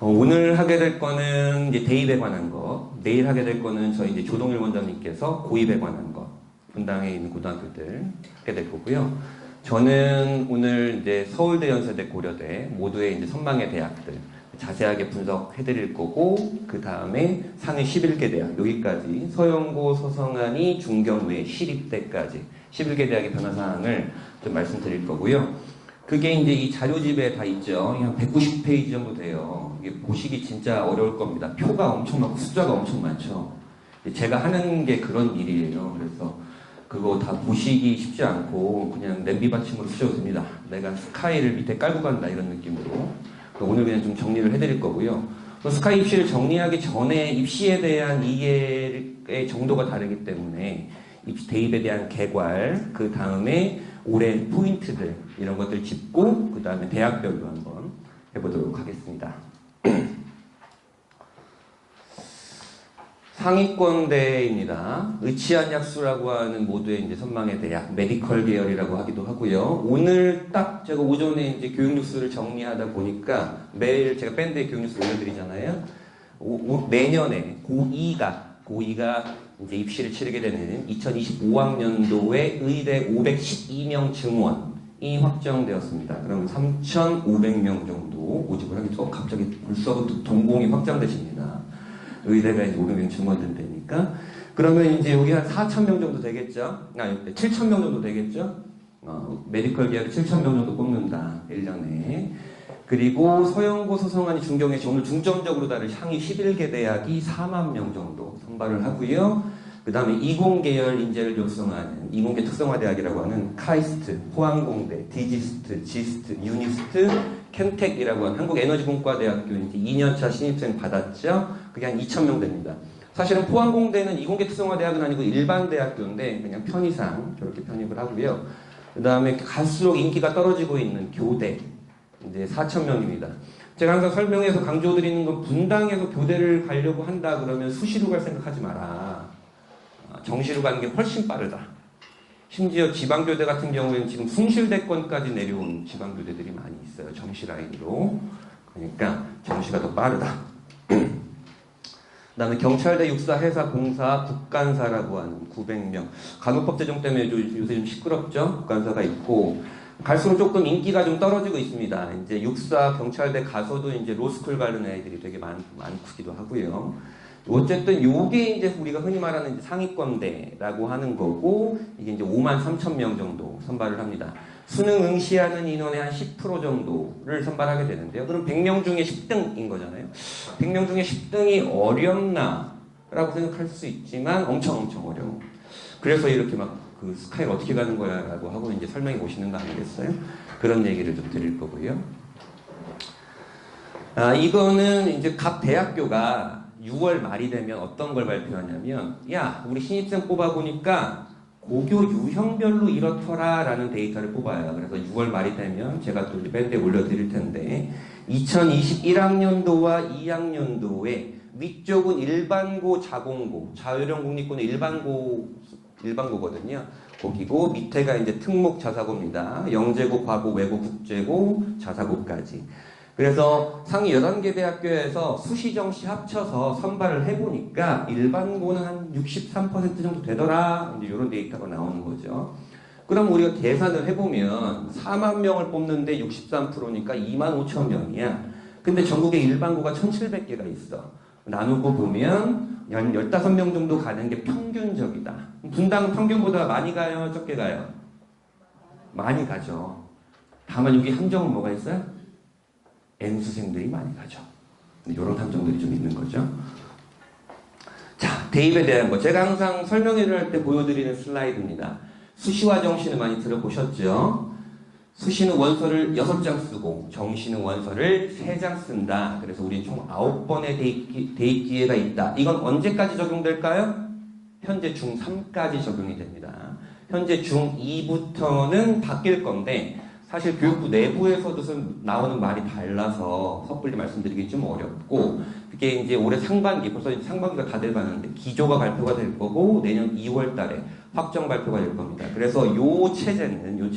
오늘 하게 될 거는 이제 대입에 관한 거, 내일 하게 될 거는 저희 이제 조동일 원장님께서 고입에 관한 거, 분당에 있는 고등학교들 하게 될 거고요. 저는 오늘 이제 서울대, 연세대, 고려대 모두의 이제 선망의 대학들 자세하게 분석해 드릴 거고, 그 다음에 상위 11개 대학, 여기까지 서영고, 서성안이, 중경외, 시립대까지 11개 대학의 변화 사항을 좀 말씀드릴 거고요. 그게 이제 이 자료집에 다 있죠. 한 190페이지 정도 돼요. 이게 보시기 진짜 어려울 겁니다. 표가 엄청 많고 숫자가 엄청 많죠. 제가 하는 게 그런 일이에요. 그래서 그거 다 보시기 쉽지 않고 그냥 냄비 받침으로 쓰셔도 됩니다. 내가 스카이를 밑에 깔고 간다 이런 느낌으로. 오늘 그냥 좀 정리를 해드릴 거고요. 스카이 입시를 정리하기 전에 입시에 대한 이해의 정도가 다르기 때문에 입시 대입에 대한 개괄, 그 다음에 올해 포인트들 이런 것들 짚고 그 다음에 대학별로 한번 해보도록 하겠습니다. 상위권대입니다. 의치안약수라고 하는 모두의 이제 선망의 대학, 메디컬 계열이라고 하기도 하고요. 오늘 딱 제가 오전에 이제 교육 뉴스를 정리하다 보니까 매일 제가 밴드에 교육 뉴스 올려드리잖아요. 내년에 고2가 이제 입시를 치르게 되는 2025학년도에 의대 512명 증원이 확정되었습니다. 그럼 3,500명 정도 모집을 하겠죠. 갑자기 벌써부터 동공이 확장되십니다. 의대가 이제 500명 증원된다니까. 그러면 이제 여기 한 4,000명 정도 되겠죠? 7,000명 정도 되겠죠? 메디컬 계열이 7,000명 정도 뽑는다. 1년에. 그리고 서영고, 서성안이, 중경외시 오늘 중점적으로 다른 상위 11개 대학이 4만 명 정도 선발을 하고요. 그 다음에 이공계열 인재를 육성하는 이공계 특성화대학이라고 하는 카이스트, 포항공대, 디지스트, 지스트, 유니스트, 캠텍이라고 하는 한국에너지공과대학교 이제 2년차 신입생 받았죠. 그게 한 2,000명 됩니다. 사실은 포항공대는 이공계 특성화대학은 아니고 일반 대학교인데 그냥 편의상 저렇게 편입을 하고요. 그 다음에 갈수록 인기가 떨어지고 있는 교대 이제 4,000명입니다. 제가 항상 설명해서 강조드리는 건 분당에서 교대를 가려고 한다 그러면 수시로 갈 생각하지 마라. 정시로 가는 게 훨씬 빠르다. 심지어 지방교대 같은 경우에는 지금 숭실대권까지 내려온 지방교대들이 많이 있어요. 정시 라인으로. 그러니까 정시가 더 빠르다. 그 다음에 경찰대, 육사, 해사, 공사, 국간사라고 하는 900명. 간호법 제정 때문에 요새 좀 시끄럽죠? 국간사가 있고. 갈수록 조금 인기가 좀 떨어지고 있습니다. 이제 육사, 경찰대 가서도 이제 로스쿨 가는 애들이 되게 많기도 하고요. 어쨌든 요게 이제 우리가 흔히 말하는 이제 상위권대라고 하는 거고, 이게 이제 53,000명 정도 선발을 합니다. 수능 응시하는 인원의 한 10% 정도를 선발하게 되는데요. 그럼 100명 중에 10등인 거잖아요. 100명 중에 10등이 어렵나? 라고 생각할 수 있지만 엄청 어려워. 그래서 이렇게 막 그 스카이를 어떻게 가는 거야? 라고 하고 이제 설명해 보시는 거 아니겠어요? 그런 얘기를 좀 드릴 거고요. 이거는 이제 각 대학교가 6월 말이 되면 어떤 걸 발표하냐면, 야, 우리 신입생 뽑아보니까 고교 유형별로 이렇더라 라는 데이터를 뽑아요. 그래서 6월 말이 되면 제가 또 밴드에 올려드릴 텐데, 2021학년도와 2학년도에 위쪽은 일반고, 자공고, 자유형공립고는 일반고거든요. 거기고 밑에가 이제 특목 자사고입니다. 영재고, 과고, 외고, 국제고, 자사고까지. 그래서 상위 11개 대학교에서 수시, 정시 합쳐서 선발을 해보니까 일반고는 한 63% 정도 되더라. 이제 이런 데이터가 나오는 거죠. 그럼 우리가 계산을 해보면 4만 명을 뽑는데 63%니까 2만 5천 명이야. 근데 전국에 일반고가 1,700개가 있어. 나누고 보면 한 15명 정도 가는 게 평균적이다. 분당은 평균보다 많이 가요? 적게 가요? 많이 가죠. 다만 여기 함정은 뭐가 있어요? N수생들이 많이 가죠. 이런 함정들이 좀 있는 거죠. 자, 대입에 대한 거. 제가 항상 설명회를 할 때 보여드리는 슬라이드입니다. 수시와 정시는 많이 들어보셨죠? 수시는 원서를 6장 쓰고 정시는 원서를 3장 쓴다. 그래서 우리는 총 9번의 대입 기회가 있다. 이건 언제까지 적용될까요? 현재 중3까지 적용이 됩니다. 현재 중2부터는 바뀔 건데 사실 교육부 내부에서도 나오는 말이 달라서 섣불리 말씀드리기 좀 어렵고, 그게 이제 올해 상반기, 벌써 이제 상반기가 다 돼가는데 기조가 발표가 될 거고 내년 2월 달에 확정 발표가 될 겁니다. 그래서 요 체제는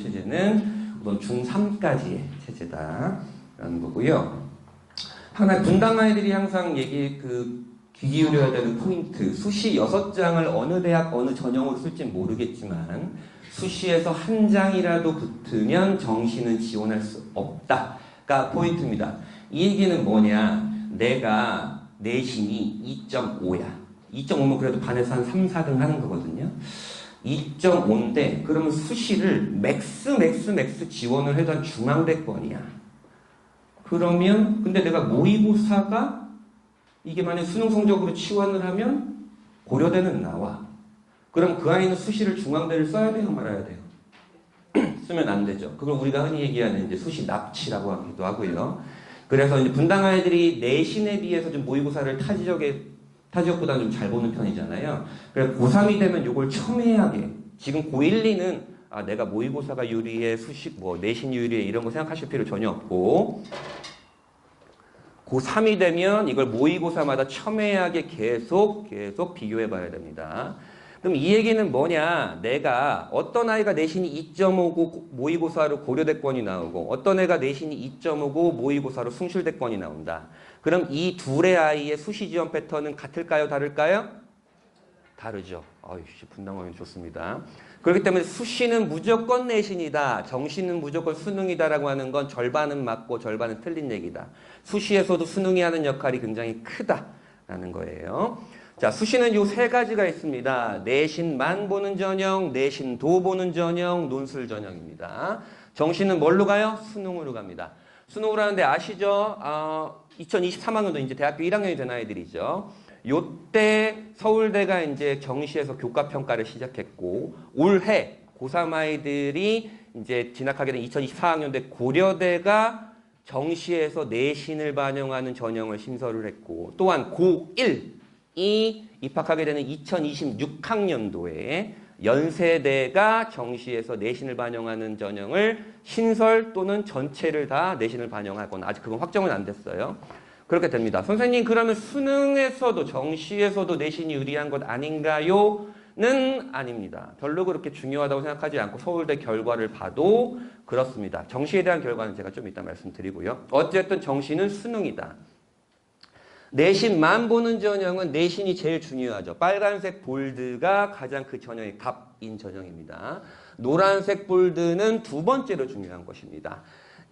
우선 중3까지의 체제다라는 거고요. 하나 분당 아이들이 항상 귀 기울여야 되는 포인트. 수시 6장을 어느 대학 어느 전형으로 쓸지 모르겠지만 수시에서 한 장이라도 붙으면 정시는 지원할 수 없다가 포인트입니다. 이 얘기는 뭐냐? 내가 내신이 2.5야. 2.5면 그래도 반에서 한 3, 4등 하는 거거든요. 2.5인데 그러면 수시를 맥스 지원을 해도 한 중앙대권이야. 그러면 근데 내가 모의고사가 이게 만약 수능 성적으로 치환을 하면 고려대는 나와. 그럼 그 아이는 수시를 중앙대를 써야 돼요, 말아야 돼요? 쓰면 안 되죠. 그걸 우리가 흔히 얘기하는 이제 수시 납치라고 하기도 하고요. 그래서 이제 분당 아이들이 내신에 비해서 좀 모의고사를 타지역보다는 좀 잘 보는 편이잖아요. 그래서 고3이 되면 이걸 첨예하게 지금 고1, 2는 내가 모의고사가 유리해, 내신 유리해 이런 거 생각하실 필요 전혀 없고 고3이 되면 이걸 모의고사마다 첨예하게 계속 비교해 봐야 됩니다. 그럼 이 얘기는 뭐냐? 내가 어떤 아이가 내신이 2.5고 모의고사로 고려대권이 나오고 어떤 애가 내신이 2.5고 모의고사로 숭실대권이 나온다. 그럼 이 둘의 아이의 수시 지원 패턴은 같을까요? 다를까요? 다르죠. 아이씨, 분당하면 좋습니다. 그렇기 때문에 수시는 무조건 내신이다. 정시는 무조건 수능이다라고 하는 건 절반은 맞고 절반은 틀린 얘기다. 수시에서도 수능이 하는 역할이 굉장히 크다라는 거예요. 자, 수시는 요 세 가지가 있습니다. 내신만 보는 전형, 내신도 보는 전형, 논술 전형입니다. 정시는 뭘로 가요? 수능으로 갑니다. 수능으로 하는데 아시죠? 2023학년도 이제 대학교 1학년이 된 아이들이죠. 요때 서울대가 이제 정시에서 교과 평가를 시작했고 올해 고3 아이들이 이제 진학하게 된 2024학년대 고려대가 정시에서 내신을 반영하는 전형을 신설을 했고 또한 고1이 입학하게 되는 2026학년도에 연세대가 정시에서 내신을 반영하는 전형을 신설 또는 전체를 다 내신을 반영하거나 아직 그건 확정은 안 됐어요. 그렇게 됩니다. 선생님 그러면 수능에서도 정시에서도 내신이 유리한 것 아닌가요? 는 아닙니다. 별로 그렇게 중요하다고 생각하지 않고 서울대 결과를 봐도 그렇습니다. 정시에 대한 결과는 제가 좀 이따 말씀드리고요. 어쨌든 정시는 수능이다. 내신만 보는 전형은 내신이 제일 중요하죠. 빨간색 볼드가 가장 그 전형의 갑인 전형입니다. 노란색 볼드는 두 번째로 중요한 것입니다.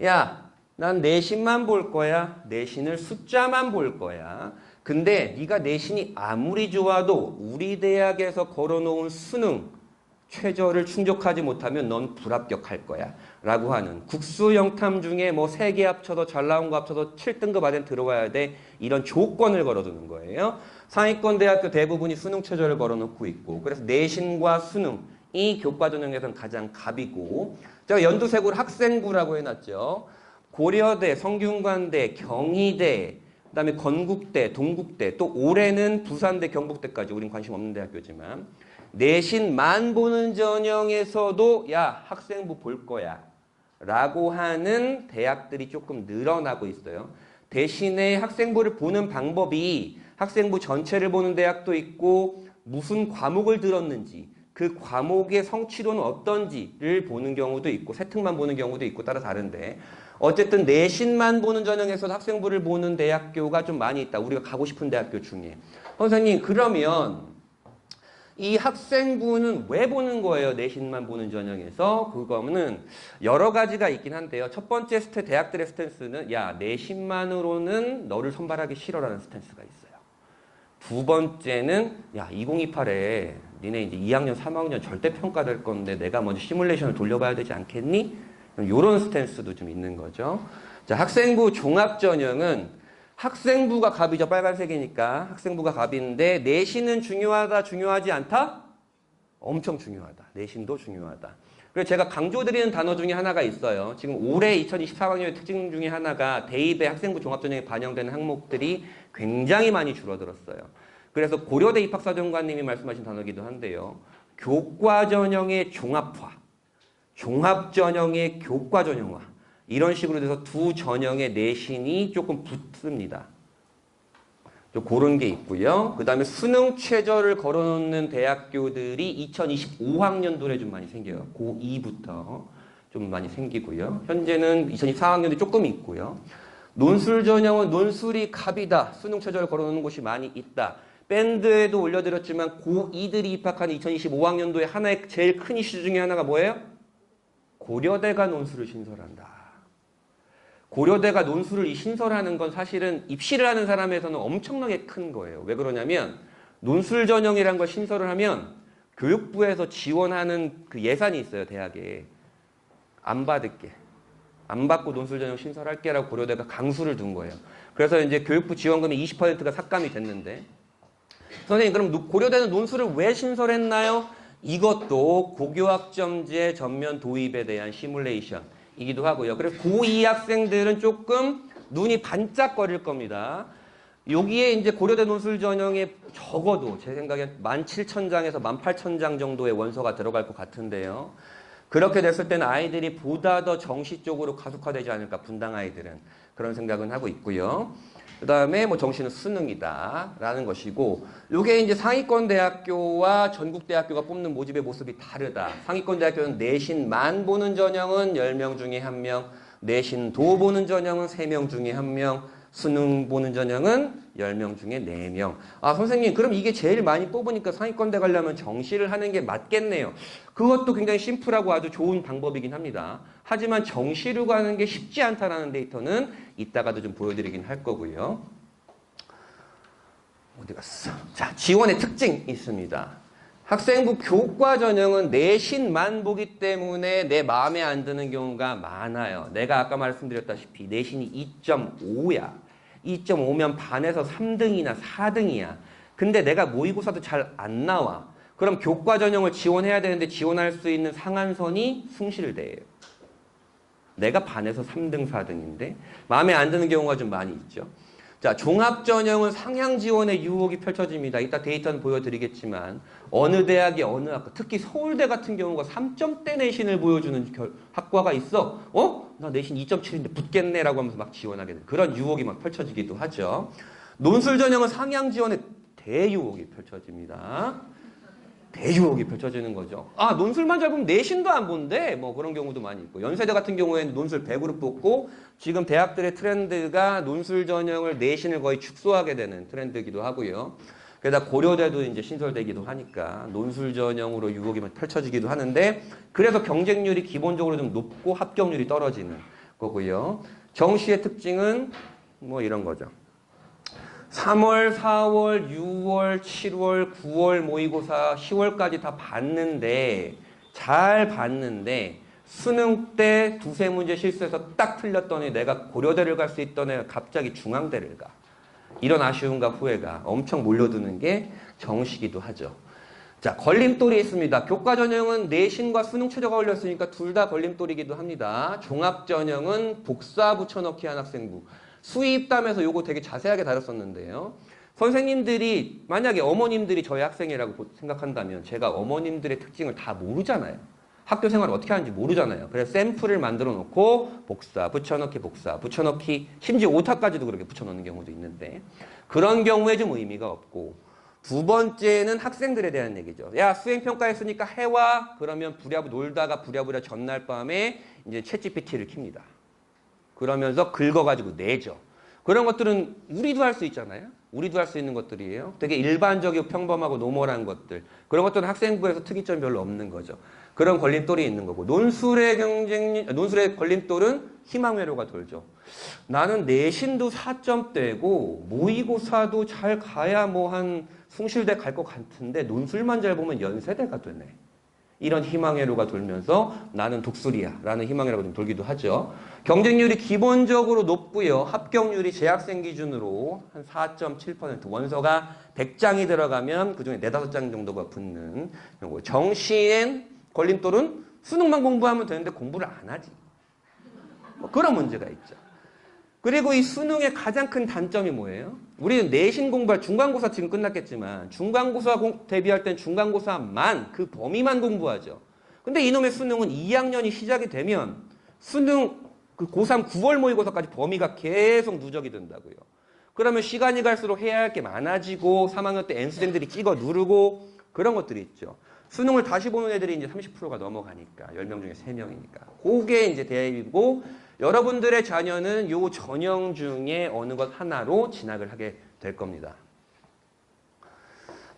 야, 난 내신만 볼 거야. 내신을 숫자만 볼 거야. 근데 네가 내신이 아무리 좋아도 우리 대학에서 걸어놓은 수능 최저를 충족하지 못하면 넌 불합격할 거야. 라고 하는 국수 영탐 중에 뭐 3개 합쳐서 잘 나온 거 합쳐서 7등급 안에 들어와야 돼. 이런 조건을 걸어두는 거예요. 상위권 대학교 대부분이 수능 최저를 걸어놓고 있고 그래서 내신과 수능이 교과 전형에서는 가장 갑이고 제가 연두색으로 학생부라고 해놨죠. 고려대, 성균관대, 경희대, 그 다음에 건국대, 동국대, 또 올해는 부산대, 경북대까지 우린 관심 없는 대학교지만 내신만 보는 전형에서도 야 학생부 볼 거야 라고 하는 대학들이 조금 늘어나고 있어요. 대신에 학생부를 보는 방법이 학생부 전체를 보는 대학도 있고 무슨 과목을 들었는지 그 과목의 성취도는 어떤지를 보는 경우도 있고 세특만 보는 경우도 있고 따라 다른데 어쨌든 내신만 보는 전형에서도 학생부를 보는 대학교가 좀 많이 있다. 우리가 가고 싶은 대학교 중에. 선생님 그러면 이 학생부는 왜 보는 거예요? 내신만 보는 전형에서. 그거는 여러 가지가 있긴 한데요. 첫 번째 대학들의 스탠스는 야 내신만으로는 너를 선발하기 싫어라는 스탠스가 있어요. 두 번째는 야 2028에 니네 이제 2학년 3학년 절대평가될 건데 내가 먼저 시뮬레이션을 돌려봐야 되지 않겠니? 이런 스탠스도 좀 있는 거죠. 자, 학생부 종합전형은 학생부가 갑이죠. 빨간색이니까 학생부가 갑인데 내신은 중요하다, 중요하지 않다? 엄청 중요하다. 내신도 중요하다. 그래서 제가 강조드리는 단어 중에 하나가 있어요. 지금 올해 2024학년의 특징 중에 하나가 대입의 학생부 종합전형에 반영되는 항목들이 굉장히 많이 줄어들었어요. 그래서 고려대 입학사정관님이 말씀하신 단어이기도 한데요. 교과전형의 종합화, 종합전형의 교과전형화 이런 식으로 돼서 두 전형의 내신이 조금 붙습니다. 그런 게 있고요. 그 다음에 수능 최저를 걸어놓는 대학교들이 2025학년도에 좀 많이 생겨요. 고2부터 좀 많이 생기고요. 현재는 2024학년도 조금 있고요. 논술 전형은 논술이 갑이다. 수능 최저를 걸어놓는 곳이 많이 있다. 밴드에도 올려드렸지만 고2들이 입학하는 2025학년도에 하나의 제일 큰 이슈 중에 하나가 뭐예요? 고려대가 논술을 신설한다. 고려대가 논술을 신설하는 건 사실은 입시를 하는 사람에서는 엄청나게 큰 거예요. 왜 그러냐면 논술 전형이란 걸 신설을 하면 교육부에서 지원하는 그 예산이 있어요. 대학에. 안 받을게. 안 받고 논술 전형 신설할게라고 고려대가 강수를 둔 거예요. 그래서 이제 교육부 지원금이 20%가 삭감이 됐는데 선생님 그럼 고려대는 논술을 왜 신설했나요? 이것도 고교학점제 전면 도입에 대한 시뮬레이션이기도 하고요. 그래서 고2 학생들은 조금 눈이 반짝거릴 겁니다. 여기에 이제 고려대 논술 전형에 적어도 제 생각에 17,000장에서 18,000장 정도의 원서가 들어갈 것 같은데요. 그렇게 됐을 때는 아이들이 보다 더 정시 쪽으로 가속화되지 않을까, 분당 아이들은. 그런 생각은 하고 있고요. 그 다음에 뭐 정시는 수능이다라는 것이고, 요게 이제 상위권 대학교와 전국 대학교가 뽑는 모집의 모습이 다르다. 상위권 대학교는 내신만 보는 전형은 10명 중에 1명, 내신도 보는 전형은 3명 중에 1명, 수능 보는 전형은 10명 중에 4명. 아, 선생님, 그럼 이게 제일 많이 뽑으니까 상위권대 가려면 정시를 하는 게 맞겠네요. 그것도 굉장히 심플하고 아주 좋은 방법이긴 합니다. 하지만 정시로 가는 게 쉽지 않다라는 데이터는 이따가도 좀 보여드리긴 할 거고요. 어디 갔어? 자, 지원의 특징이 있습니다. 학생부 교과 전형은 내신만 보기 때문에 내 마음에 안 드는 경우가 많아요. 내가 아까 말씀드렸다시피 내신이 2.5야. 2.5면 반에서 3등이나 4등이야. 근데 내가 모의고사도 잘 안 나와. 그럼 교과 전형을 지원해야 되는데 지원할 수 있는 상한선이 숭실대예요. 내가 반에서 3등, 4등인데 마음에 안 드는 경우가 좀 많이 있죠. 자, 종합전형은 상향 지원의 유혹이 펼쳐집니다. 이따 데이터는 보여드리겠지만 어느 대학이 어느 학과, 특히 서울대 같은 경우가 3점대 내신을 보여주는 학과가 있어. 나 내신 2.7인데 붙겠네라고 하면서 막 지원하게 되는 그런 유혹이 막 펼쳐지기도 하죠. 논술 전형은 상향 지원의 대유혹이 펼쳐집니다. 대유혹이 펼쳐지는 거죠. 아, 논술만 잘 보면 내신도 안 본대. 뭐 그런 경우도 많이 있고. 연세대 같은 경우에는 논술 100으로 뽑고 지금 대학들의 트렌드가 논술 전형을 내신을 거의 축소하게 되는 트렌드이기도 하고요. 게다가 고려대도 이제 신설되기도 하니까 논술 전형으로 유혹이 펼쳐지기도 하는데 그래서 경쟁률이 기본적으로 좀 높고 합격률이 떨어지는 거고요. 정시의 특징은 뭐 이런 거죠. 3월, 4월, 6월, 7월, 9월 모의고사 10월까지 다 봤는데 잘 봤는데 수능 때 두세 문제 실수해서 딱 틀렸더니 내가 고려대를 갈 수 있던 애가 갑자기 중앙대를 가. 이런 아쉬움과 후회가 엄청 몰려드는 게 정시기도 하죠. 자, 걸림돌이 있습니다. 교과 전형은 내신과 수능 최저가 걸렸으니까 둘 다 걸림돌이기도 합니다. 종합 전형은 복사 붙여넣기 한 학생부. 수의입담에서 요거 되게 자세하게 다뤘었는데요. 선생님들이 만약에 어머님들이 저희 학생이라고 생각한다면 제가 어머님들의 특징을 다 모르잖아요. 학교 생활을 어떻게 하는지 모르잖아요. 그래서 샘플을 만들어 놓고 복사, 붙여넣기, 복사, 붙여넣기, 심지어 오타까지도 그렇게 붙여넣는 경우도 있는데 그런 경우에 좀 의미가 없고 두 번째는 학생들에 대한 얘기죠. 야, 수행평가했으니까 해와. 그러면 부랴부 놀다가 부랴부랴 전날 밤에 이제 챗GPT를 킵니다. 그러면서 긁어가지고 내죠. 그런 것들은 우리도 할 수 있잖아요. 우리도 할 수 있는 것들이에요. 되게 일반적이고 평범하고 노멀한 것들. 그런 것들은 학생부에서 특이점이 별로 없는 거죠. 그런 걸림돌이 있는 거고. 논술의 걸림돌은 희망회로가 돌죠. 나는 내신도 4점대고 모의고사도 잘 가야 뭐 한 숭실대 갈 것 같은데 논술만 잘 보면 연세대가 되네. 이런 희망회로가 돌면서 나는 독수리야 라는 희망회로가 좀 돌기도 하죠. 경쟁률이 기본적으로 높고요. 합격률이 재학생 기준으로 한 4.7%. 원서가 100장이 들어가면 그중에 4, 5장 정도가 붙는 경우. 정시엔 걸림돌은 수능만 공부하면 되는데 공부를 안 하지. 뭐 그런 문제가 있죠. 그리고 이 수능의 가장 큰 단점이 뭐예요? 우리는 내신 공부할 중간고사 지금 끝났겠지만 중간고사 대비할 땐 중간고사만 그 범위만 공부하죠. 근데 이놈의 수능은 2학년이 시작이 되면 수능 그 고3 9월 모의고사까지 범위가 계속 누적이 된다고요. 그러면 시간이 갈수록 해야 할 게 많아지고 3학년 때 N수생들이 찍어 누르고 그런 것들이 있죠. 수능을 다시 보는 애들이 이제 30%가 넘어가니까 10명 중에 3명이니까 그게 이제 대입이고 여러분들의 자녀는 요 전형 중에 어느 것 하나로 진학을 하게 될 겁니다.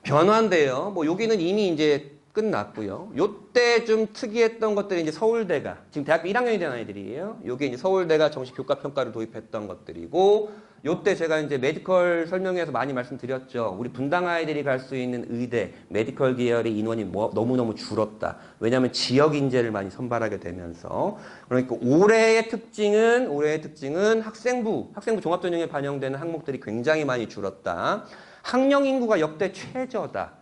변화인데요. 뭐 여기는 이미 이제 끝났고요. 요때 좀 특이했던 것들이 이제 서울대가 지금 대학교 1학년이 된 아이들이에요. 요게 이제 서울대가 정식 교과 평가를 도입했던 것들이고 요때 제가 이제 메디컬 설명회에서 많이 말씀드렸죠. 우리 분당 아이들이 갈 수 있는 의대, 메디컬 계열의 인원이 너무너무 줄었다. 왜냐하면 지역 인재를 많이 선발하게 되면서 그러니까 올해의 특징은 학생부 종합전형에 반영되는 항목들이 굉장히 많이 줄었다. 학령 인구가 역대 최저다.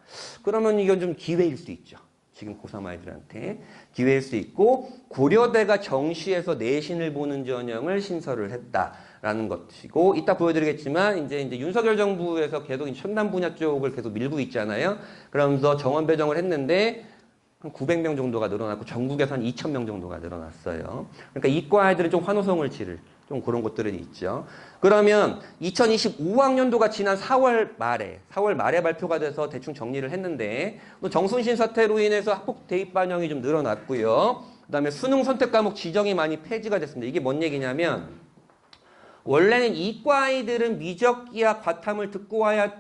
그러면 이건 좀 기회일 수 있죠. 지금 고3 아이들한테 기회일 수 있고 고려대가 정시에서 내신을 보는 전형을 신설을 했다라는 것이고 이따 보여드리겠지만 이제 윤석열 정부에서 계속 첨단 분야 쪽을 계속 밀고 있잖아요. 그러면서 정원 배정을 했는데 한 900명 정도가 늘어났고 전국에서 한 2,000명 정도가 늘어났어요. 그러니까 이과 아이들은 좀 환호성을 지를 좀 그런 것들은 있죠. 그러면 2025학년도가 지난 4월 말에 발표가 돼서 대충 정리를 했는데 또 정순신 사태로 인해서 학폭 대입 반영이 좀 늘어났고요. 그다음에 수능 선택 과목 지정이 많이 폐지가 됐습니다. 이게 뭔 얘기냐면 원래는 이과 아이들은 미적기와 과탐을 듣고 와야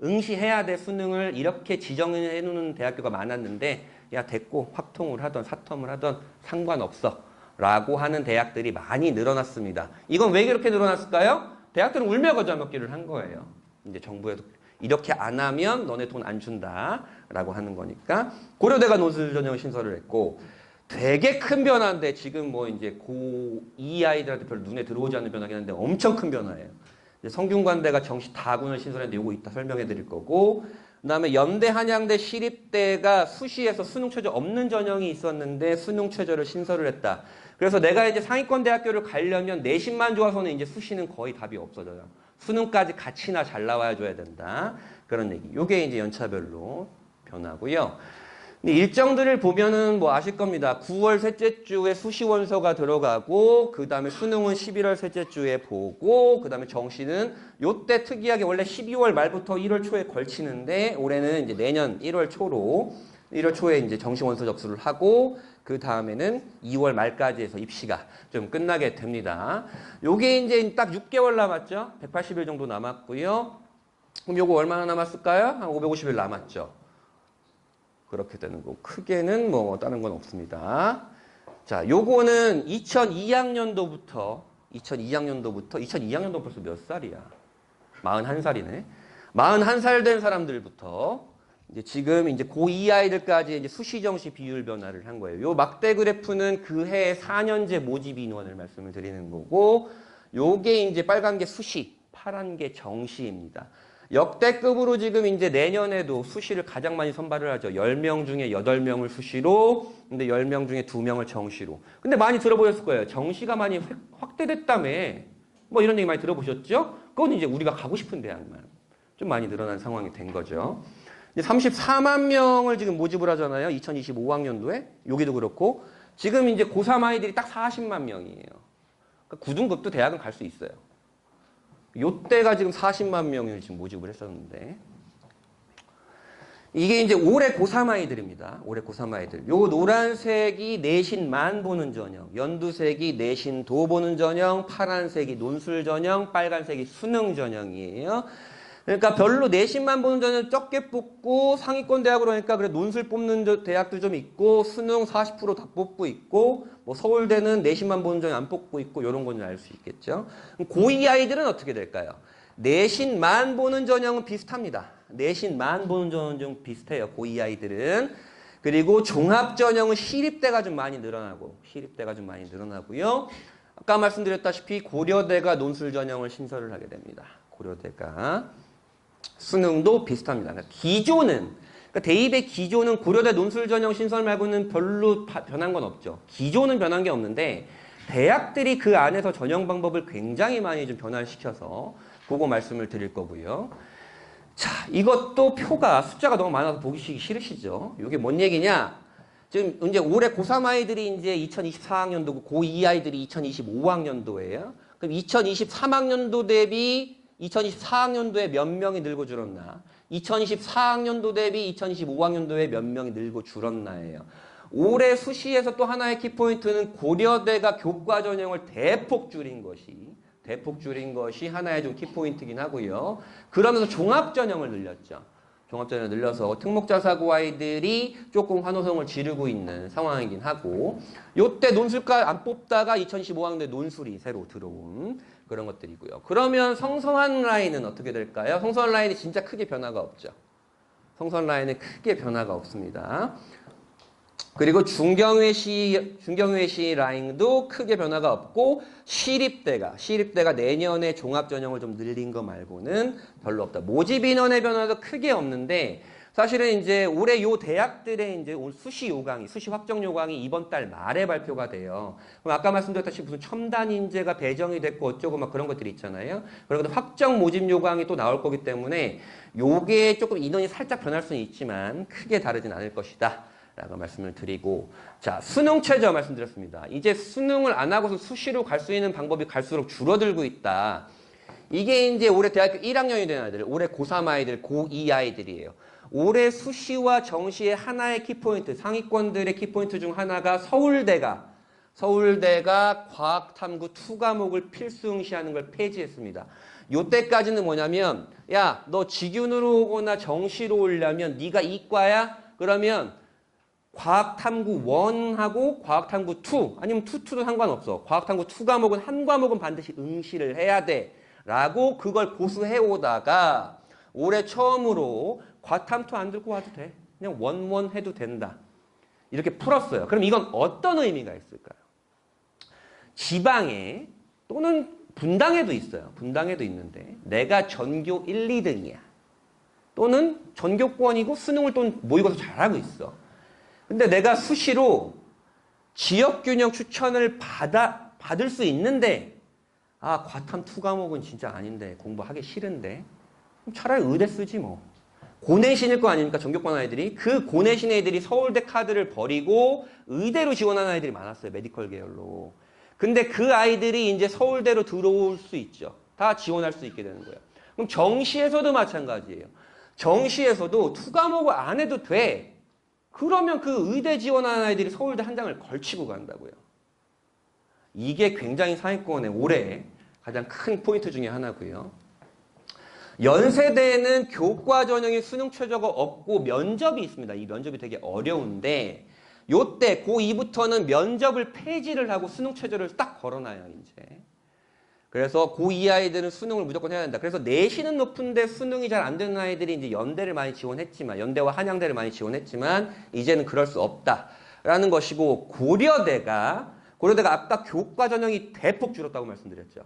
응시해야 될 수능을 이렇게 지정해 놓는 대학교가 많았는데 야 됐고 확통을 하던 사텀을 하던 상관없어 라고 하는 대학들이 많이 늘어났습니다. 이건 왜 그렇게 늘어났을까요? 대학들은 울며 겨자 먹기를 한 거예요. 이제 정부에서 이렇게 안 하면 너네 돈 안 준다 라고 하는 거니까 고려대가 논술 전형을 신설을 했고 되게 큰 변화인데 지금 뭐 이제 고2 아이들한테 별로 눈에 들어오지 않는 변화긴 한데 엄청 큰 변화예요. 성균관대가 정시 다군을 신설했는데 요거 이따 설명해 드릴 거고 그다음에 연대, 한양대, 시립대가 수시에서 수능 최저 없는 전형이 있었는데 수능 최저를 신설을 했다. 그래서 내가 이제 상위권 대학교를 가려면 내신만 좋아서는 이제 수시는 거의 답이 없어져요. 수능까지 같이나 잘 나와야 줘야 된다. 그런 얘기. 요게 이제 연차별로 변하고요. 일정들을 보면은 뭐 아실 겁니다. 9월 셋째 주에 수시 원서가 들어가고 그 다음에 수능은 11월 셋째 주에 보고 그 다음에 정시는 요때 특이하게 원래 12월 말부터 1월 초에 걸치는데 올해는 이제 내년 1월 초에 이제 정시 원서 접수를 하고 그 다음에는 2월 말까지 해서 입시가 좀 끝나게 됩니다. 요게 이제 딱 6개월 남았죠. 180일 정도 남았고요. 그럼 요거 얼마나 남았을까요? 한 550일 남았죠. 그렇게 되는 거고 크게는 뭐 다른 건 없습니다. 자, 요거는 2002학년도 벌써 몇 살이야? 41살이네. 41살 된 사람들부터 이제 지금 이제 고2 아이들까지 이제 수시 정시 비율 변화를 한 거예요. 요 막대 그래프는 그 해 4년제 모집 인원을 말씀을 드리는 거고 요게 이제 빨간 게 수시, 파란 게 정시입니다. 역대급으로 지금 이제 내년에도 수시를 가장 많이 선발을 하죠. 10명 중에 8명을 수시로, 근데 10명 중에 2명을 정시로. 근데 많이 들어보셨을 거예요. 정시가 많이 확대됐다며. 뭐 이런 얘기 많이 들어보셨죠? 그건 이제 우리가 가고 싶은 대학만 좀 많이 늘어난 상황이 된 거죠. 이제 34만 명을 지금 모집을 하잖아요. 2025학년도에. 여기도 그렇고. 지금 이제 고3 아이들이 딱 40만 명이에요. 그러니까 9등급도 대학은 갈 수 있어요. 요때가 지금 40만 명을 지금 모집을 했었는데 이게 이제 올해 고3 아이들입니다. 올해 고3 아이들. 요 노란색이 내신만 보는 전형, 연두색이 내신도 보는 전형, 파란색이 논술 전형, 빨간색이 수능 전형이에요. 그러니까 별로 내신만 보는 전형 적게 뽑고 상위권 대학으로 하니까 그래 논술 뽑는 대학도 좀 있고 수능 40% 다 뽑고 있고 뭐 서울대는 내신만 보는 전형 안 뽑고 있고 이런 건 알 수 있겠죠. 고2 아이들은 어떻게 될까요? 내신만 보는 전형은 비슷합니다. 내신만 보는 전형 비슷해요. 고2 아이들은. 그리고 종합 전형은 시립대가 좀 많이 늘어나고요. 아까 말씀드렸다시피 고려대가 논술 전형을 신설을 하게 됩니다. 고려대가. 수능도 비슷합니다. 그러니까 대입의 기조는 고려대 논술 전형 신설 말고는 별로 변한 건 없죠. 기조는 변한 게 없는데 대학들이 그 안에서 전형 방법을 굉장히 많이 좀 변화를 시켜서 그거 말씀을 드릴 거고요. 자, 이것도 표가 숫자가 너무 많아서 보기 싫으시죠? 이게 뭔 얘기냐? 지금 이제 올해 고3 아이들이 이제 2024학년도고 고2 아이들이 2025학년도예요. 그럼 2023학년도 대비 2024학년도에 몇 명이 늘고 줄었나? 2024학년도 대비 2025학년도에 몇 명이 늘고 줄었나예요. 올해 수시에서 또 하나의 키포인트는 고려대가 교과 전형을 대폭 줄인 것이 하나의 좀 키포인트긴 하고요. 그러면서 종합 전형을 늘렸죠. 종합 전형을 늘려서 특목자사고 아이들이 조금 환호성을 지르고 있는 상황이긴 하고, 요때 논술과 안 뽑다가 2015학년도에 논술이 새로 들어온 그런 것들이고요. 그러면 성서환 라인은 어떻게 될까요? 성서환 라인이 진짜 크게 변화가 없죠. 성서환 라인은 크게 변화가 없습니다. 그리고 중경회 시 라인도 크게 변화가 없고, 시립대가 내년에 종합전형을 좀 늘린 거 말고는 별로 없다. 모집 인원의 변화도 크게 없는데, 사실은 이제 올해 요 대학들의 이제 수시 확정 요강이 이번 달 말에 발표가 돼요. 그럼 아까 말씀드렸다시피 무슨 첨단 인재가 배정이 됐고 어쩌고 막 그런 것들이 있잖아요. 그리고 확정 모집 요강이 또 나올 거기 때문에 요게 조금 인원이 살짝 변할 수는 있지만 크게 다르진 않을 것이다 라고 말씀을 드리고, 자, 수능 최저 말씀드렸습니다. 이제 수능을 안 하고서 수시로 갈 수 있는 방법이 갈수록 줄어들고 있다. 이게 이제 올해 대학교 1학년이 된 아이들, 올해 고3 아이들, 고2 아이들이에요. 올해 수시와 정시의 하나의 키포인트, 상위권들의 키포인트 중 하나가 서울대가 과학탐구 2과목을 필수 응시하는 걸 폐지했습니다. 요때까지는 뭐냐면, 야, 너 직윤으로 오거나 정시로 오려면 네가 이과야? 그러면 과학탐구 1하고 과학탐구 2, 아니면 2도 상관없어. 과학탐구 2과목은 한 과목은 반드시 응시를 해야 돼. 라고 그걸 고수해오다가 올해 처음으로 과탐2 안 들고 와도 돼. 그냥 원원 해도 된다. 이렇게 풀었어요. 그럼 이건 어떤 의미가 있을까요? 지방에 또는 분당에도 있어요. 분당에도 있는데 내가 전교 1, 2등이야. 또는 전교권이고 수능을 또 모의고사 잘하고 있어. 근데 내가 수시로 지역균형 추천을 받을 수 있는데, 아, 과탐 2과목은 진짜 아닌데, 공부하기 싫은데, 그럼 차라리 의대 쓰지 뭐. 고내신일 거 아닙니까? 전교권 아이들이. 그 고내신 애들이 서울대 카드를 버리고 의대로 지원하는 아이들이 많았어요. 메디컬 계열로. 근데 그 아이들이 이제 서울대로 들어올 수 있죠. 다 지원할 수 있게 되는 거예요. 그럼 정시에서도 마찬가지예요. 정시에서도 2과목을 안 해도 돼. 그러면 그 의대 지원하는 아이들이 서울대 한 장을 걸치고 간다고요. 이게 굉장히 상위권의 올해 가장 큰 포인트 중에 하나고요. 연세대는 교과 전형의 수능 최저가 없고 면접이 있습니다. 이 면접이 되게 어려운데 요때 고2부터는 면접을 폐지를 하고 수능 최저를 딱 걸어놔요. 이제. 그래서 고2 아이들은 수능을 무조건 해야 된다. 그래서 내신은 높은데 수능이 잘 안 되는 아이들이 이제 연대를 많이 지원했지만, 연대와 한양대를 많이 지원했지만 이제는 그럴 수 없다라는 것이고, 고려대가 아까 교과 전형이 대폭 줄었다고 말씀드렸죠.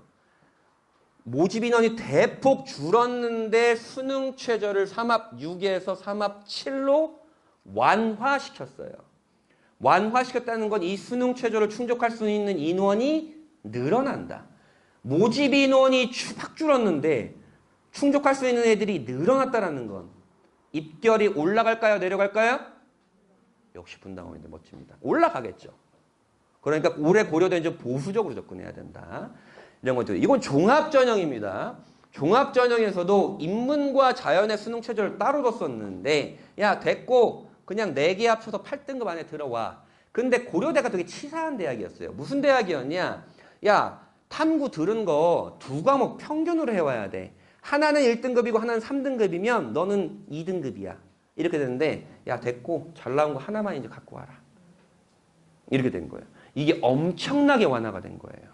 모집 인원이 대폭 줄었는데 수능 최저를 3합 6에서 3합 7로 완화시켰어요. 완화시켰다는 건 이 수능 최저를 충족할 수 있는 인원이 늘어난다. 모집 인원이 확 줄었는데 충족할 수 있는 애들이 늘어났다는 건 입결이 올라갈까요? 내려갈까요? 역시 분당호인데 멋집니다. 올라가겠죠. 그러니까 올해 고려대는 좀 보수적으로 접근해야 된다. 이런 것들. 이건 종합전형입니다. 종합전형에서도 인문과 자연의 수능 최저를 따로 뒀었는데, 야, 됐고 그냥 4개 합쳐서 8등급 안에 들어와. 근데 고려대가 되게 치사한 대학이었어요. 무슨 대학이었냐? 야, 탐구 들은 거 2과목 평균으로 해와야 돼. 하나는 1등급이고 하나는 3등급이면 너는 2등급이야. 이렇게 되는데, 야, 됐고 잘 나온 거 하나만 이제 갖고 와라. 이렇게 된 거예요. 이게 엄청나게 완화가 된 거예요.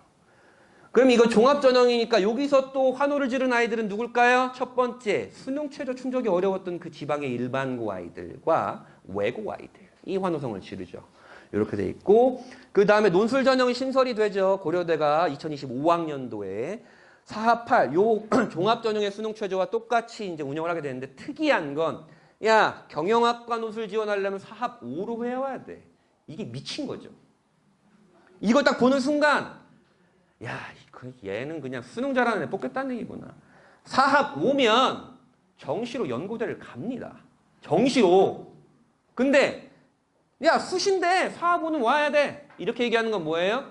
그럼 이거 종합전형이니까 여기서 또 환호를 지른 아이들은 누굴까요? 첫 번째, 수능 최저 충족이 어려웠던 그 지방의 일반고 아이들과 외고 아이들. 이 환호성을 지르죠. 이렇게 돼 있고, 그 다음에 논술 전형이 신설이 되죠. 고려대가 2025학년도에 4합8, 요 종합 전형의 수능 최저와 똑같이 이제 운영을 하게 되는데, 특이한 건, 야, 경영학과 논술 지원하려면 4합 5로 해와야 돼. 이게 미친 거죠. 이걸 딱 보는 순간, 야, 얘는 그냥 수능 잘하는 애 뽑겠다는 얘기구나. 4합 5면 정시로 연고대를 갑니다. 정시로. 근데 야, 수시인데 4합 5는 와야 돼. 이렇게 얘기하는 건 뭐예요?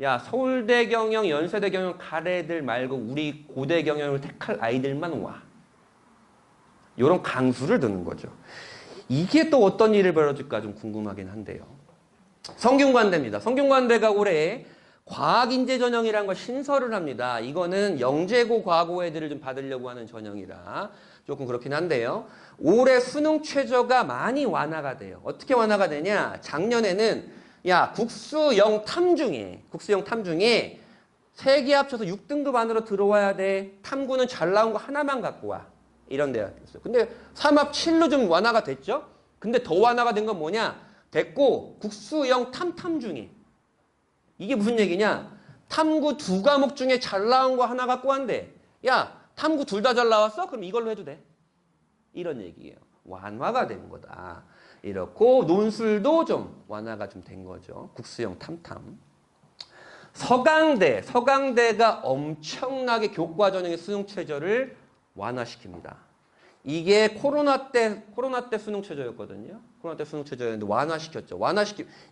야, 서울대 경영, 연세대 경영 갈 애들 말고 우리 고대 경영을 택할 아이들만 와. 이런 강수를 두는 거죠. 이게 또 어떤 일을 벌어질까 좀 궁금하긴 한데요. 성균관대입니다. 성균관대가 올해 과학인재 전형이라는 걸 신설을 합니다. 이거는 영재고 과고 애들을 좀 받으려고 하는 전형이라 조금 그렇긴 한데요. 올해 수능 최저가 많이 완화가 돼요. 어떻게 완화가 되냐? 작년에는 야, 국수영 탐중에 3개 합쳐서 6등급 안으로 들어와야 돼. 탐구는 잘 나온 거 하나만 갖고 와. 이런 대학이었어요. 근데 3합 7로 좀 완화가 됐죠? 근데 더 완화가 된 건 뭐냐? 됐고 국수영 탐중에 이게 무슨 얘기냐? 탐구 2과목 중에 잘 나온 거 하나 갖고 왔는데 야, 탐구 둘 다 잘 나왔어? 그럼 이걸로 해도 돼. 이런 얘기예요. 완화가 된 거다. 이렇고 논술도 좀 완화가 좀 된 거죠. 국수형 탐탐. 서강대가 엄청나게 교과 전형의 수능 최저를 완화시킵니다. 이게 코로나 때 수능 최저였거든요. 코로나 때 수능 최저였는데 완화시켰죠.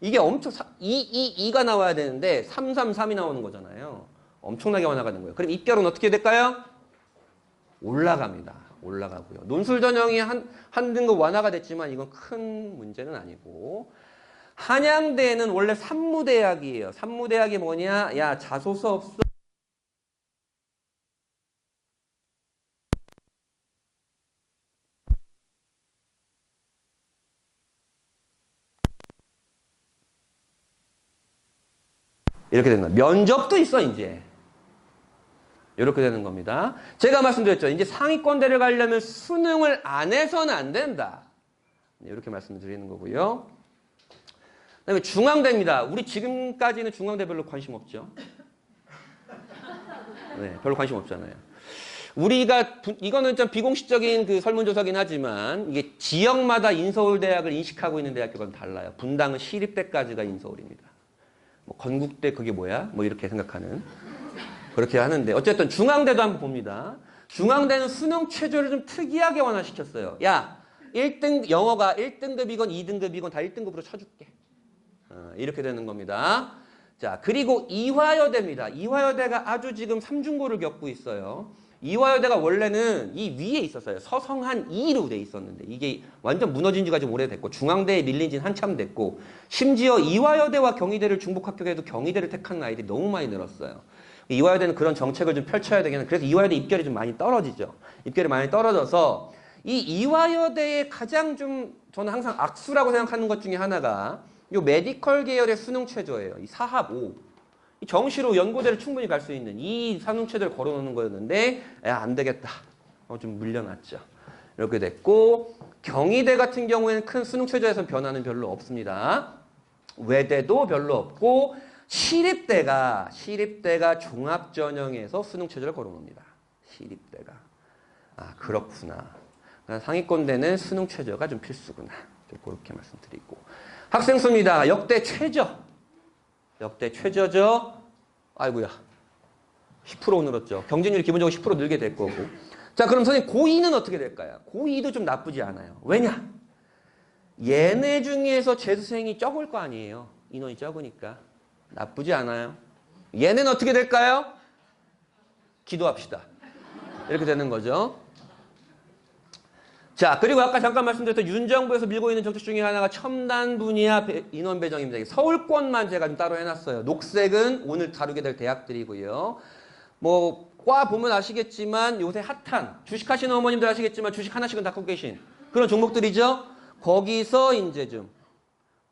이게 엄청 2가 나와야 되는데 3, 3이 나오는 거잖아요. 엄청나게 완화가 된 거예요. 그럼 입결은 어떻게 될까요? 올라가고요. 논술 전형이 한 등급 완화가 됐지만 이건 큰 문제는 아니고. 한양대는 원래 산무대학이에요. 산무대학이 뭐냐? 야, 자소서 없어. 이렇게 되는 거예요. 면접도 있어, 이제. 이렇게 되는 겁니다. 제가 말씀드렸죠. 이제 상위권대를 가려면 수능을 안 해서는 안 된다. 이렇게 말씀드리는 거고요. 그다음에 중앙대입니다. 우리 지금까지는 중앙대 별로 관심 없죠. 네, 별로 관심 없잖아요. 우리가 이거는 좀 비공식적인 그 설문조사긴 하지만 이게 지역마다 인서울대학을 인식하고 있는 대학교가 달라요. 분당은 시립대까지가 인서울입니다. 뭐 건국대 그게 뭐야? 뭐 이렇게 생각하는. 그렇게 하는데 어쨌든 중앙대도 한번 봅니다. 중앙대는 수능 최저를 좀 특이하게 완화시켰어요. 야, 1등 영어가 1등급이건 2등급이건 다 1등급으로 쳐줄게. 이렇게 되는 겁니다. 자, 그리고 이화여대입니다. 이화여대가 아주 지금 삼중고를 겪고 있어요. 이화여대가 원래는 이 위에 있었어요. 서성한 2로 돼 있었는데 이게 완전 무너진 지가 좀 오래됐고 중앙대에 밀린 지는 한참 됐고 심지어 이화여대와 경희대를 중복 합격해도 경희대를 택한 아이들이 너무 많이 늘었어요. 이화여대는 그런 정책을 좀 펼쳐야 되겠는. 그래서 이화여대 입결이 좀 많이 떨어지죠. 입결이 많이 떨어져서 이 이화여대의 가장 좀 저는 항상 악수라고 생각하는 것 중에 하나가 이 메디컬 계열의 수능 최저예요. 이 4합 5. 이 정시로 연고대를 충분히 갈 수 있는 이 수능 최저를 걸어놓는 거였는데 안 되겠다. 좀 물려놨죠. 이렇게 됐고 경희대 같은 경우에는 큰 수능 최저에서 변화는 별로 없습니다. 외대도 별로 없고 시립대가 종합전형에서 수능 최저를 걸어놓습니다. 시립대가. 아, 그렇구나. 상위권대는 수능 최저가 좀 필수구나. 그렇게 말씀드리고. 학생 수입니다. 역대 최저죠. 아이고야. 10% 늘었죠. 경쟁률이 기본적으로 10% 늘게 될 거고. 자, 그럼 선생님 고2는 어떻게 될까요? 고2도 좀 나쁘지 않아요. 왜냐? 얘네 중에서 재수생이 적을 거 아니에요. 인원이 적으니까. 나쁘지 않아요. 얘는 어떻게 될까요? 기도합시다. 이렇게 되는 거죠. 자, 그리고 아까 잠깐 말씀드렸던 윤정부에서 밀고 있는 정책 중에 하나가 첨단 분야 인원 배정입니다. 서울권만 제가 좀 따로 해놨어요. 녹색은 오늘 다루게 될 대학들이고요. 뭐 과 보면 아시겠지만 요새 핫한 주식하시는 어머님들 아시겠지만 주식 하나씩은 갖고 계신 그런 종목들이죠. 거기서 이제 좀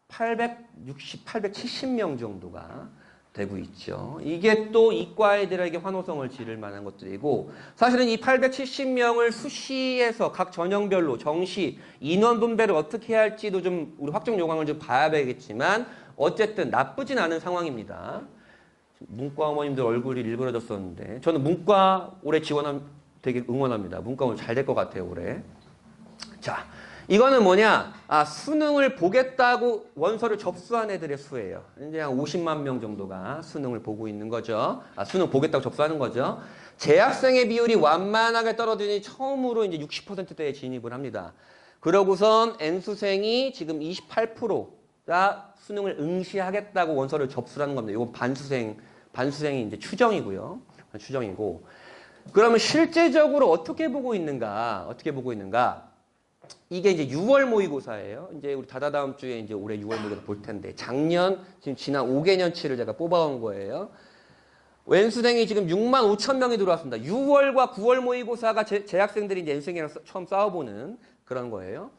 870명 정도가 되고 있죠. 이게 또 이과 애들에게 환호성을 지를 만한 것들이고 사실은 이 870명을 수시에서 각 전형별로 정시 인원 분배를 어떻게 해야 할지도 좀 우리 확정 요강을 좀 봐야 되겠지만 어쨌든 나쁘진 않은 상황입니다. 문과 어머님들 얼굴이 일그러졌었는데 저는 문과 올해 되게 응원합니다. 문과 오늘 잘 될 것 같아요. 올해. 자, 이거는 뭐냐? 수능을 보겠다고 원서를 접수한 애들의 수예요. 이제 한 50만 명 정도가 수능을 보고 있는 거죠. 수능 보겠다고 접수하는 거죠. 재학생의 비율이 완만하게 떨어지니 처음으로 이제 60%대에 진입을 합니다. 그러고선 N수생이 지금 28%가 수능을 응시하겠다고 원서를 접수하는 겁니다. 이건 반수생 반수생이 이제 추정이고요. 추정이고. 그러면 실제적으로 어떻게 보고 있는가? 어떻게 보고 있는가? 이게 이제 6월 모의고사예요. 이제 우리 다다다음 주에 이제 올해 6월 모의고사 볼 텐데 작년 지금 지난 5개년치를 제가 뽑아온 거예요. N수생이 지금 6만 5천 명이 들어왔습니다. 6월과 9월 모의고사가 재학생들이 이제 N수생이랑 처음 싸워보는 그런 거예요.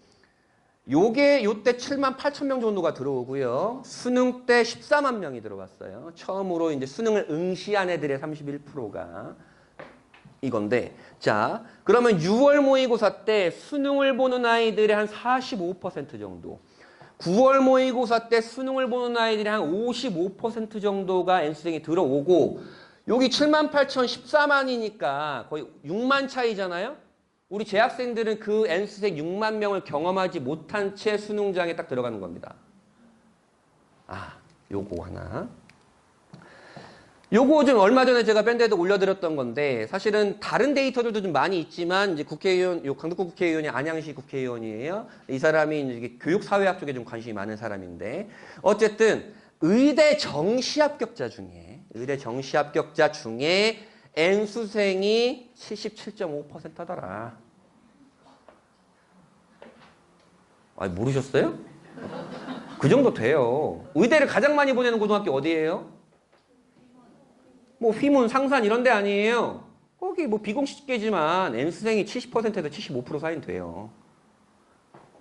요게 요때 7만 8천 명 정도가 들어오고요. 수능 때 14만 명이 들어왔어요. 처음으로 이제 수능을 응시한 애들의 31%가 이건데, 자, 그러면 6월 모의고사 때 수능을 보는 아이들의 한 45% 정도, 9월 모의고사 때 수능을 보는 아이들의 한 55% 정도가 N수생이 들어오고, 여기 7만 8천 14만이니까 거의 6만 차이잖아요? 우리 재학생들은 그 N수생 6만 명을 경험하지 못한 채 수능장에 딱 들어가는 겁니다. 아, 요거 하나. 요거 좀 얼마 전에 제가 밴드에도 올려드렸던 건데 사실은 다른 데이터들도 좀 많이 있지만 이제 국회의원, 요 강북구 국회의원이 안양시 국회의원이에요. 이 사람이 이제 교육사회학 쪽에 좀 관심이 많은 사람인데 어쨌든 의대 정시 합격자 중에 N수생이 77.5%더라. 아니 모르셨어요? 그 정도 돼요. 의대를 가장 많이 보내는 고등학교 어디예요? 뭐 휘문, 상산 이런 데 아니에요. 거기 뭐 비공식계지만 N수생이 70%에서 75% 사이는 돼요.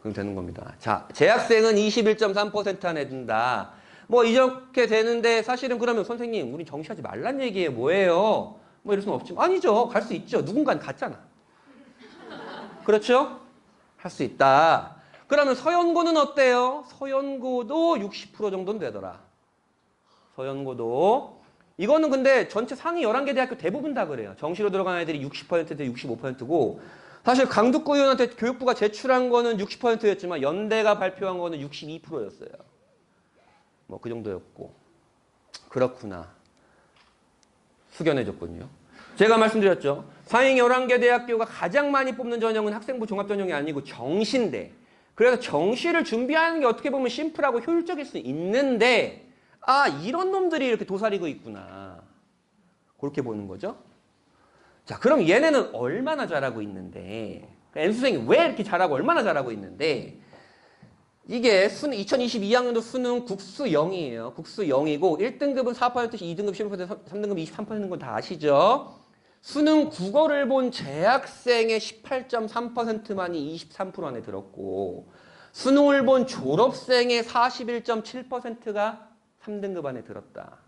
그럼 되는 겁니다. 자, 재학생은 21.3% 안에 든다. 뭐 이렇게 되는데 사실은 그러면 선생님 우리 정시하지 말란 얘기예요. 뭐예요? 뭐 이럴 수는 없지만 아니죠. 갈 수 있죠. 누군가는 갔잖아. 그렇죠? 할 수 있다. 그러면 서연고는 어때요? 서연고도 60% 정도는 되더라. 서연고도. 이거는 근데 전체 상위 11개 대학교 대부분 다 그래요. 정시로 들어간 애들이 60%대 65%고 사실 강북구 의원한테 교육부가 제출한 거는 60%였지만 연대가 발표한 거는 62%였어요. 뭐 그 정도였고. 그렇구나. 숙연해졌군요. 제가 말씀드렸죠. 상위 11개 대학교가 가장 많이 뽑는 전형은 학생부 종합전형이 아니고 정시인데 그래서 정시를 준비하는 게 어떻게 보면 심플하고 효율적일 수 있는데 아, 이런 놈들이 이렇게 도사리고 있구나. 그렇게 보는 거죠. 자, 그럼 얘네는 얼마나 잘하고 있는데, N수생이 왜 이렇게 잘하고 얼마나 잘하고 있는데, 이게 2022학년도 수능 국수 0이에요. 국수 0이고, 1등급은 4%, 2등급 15%, 3등급 23%인 건 다 아시죠? 수능 국어를 본 재학생의 18.3%만이 23% 안에 들었고, 수능을 본 졸업생의 41.7%가 3등급 안에 들었다.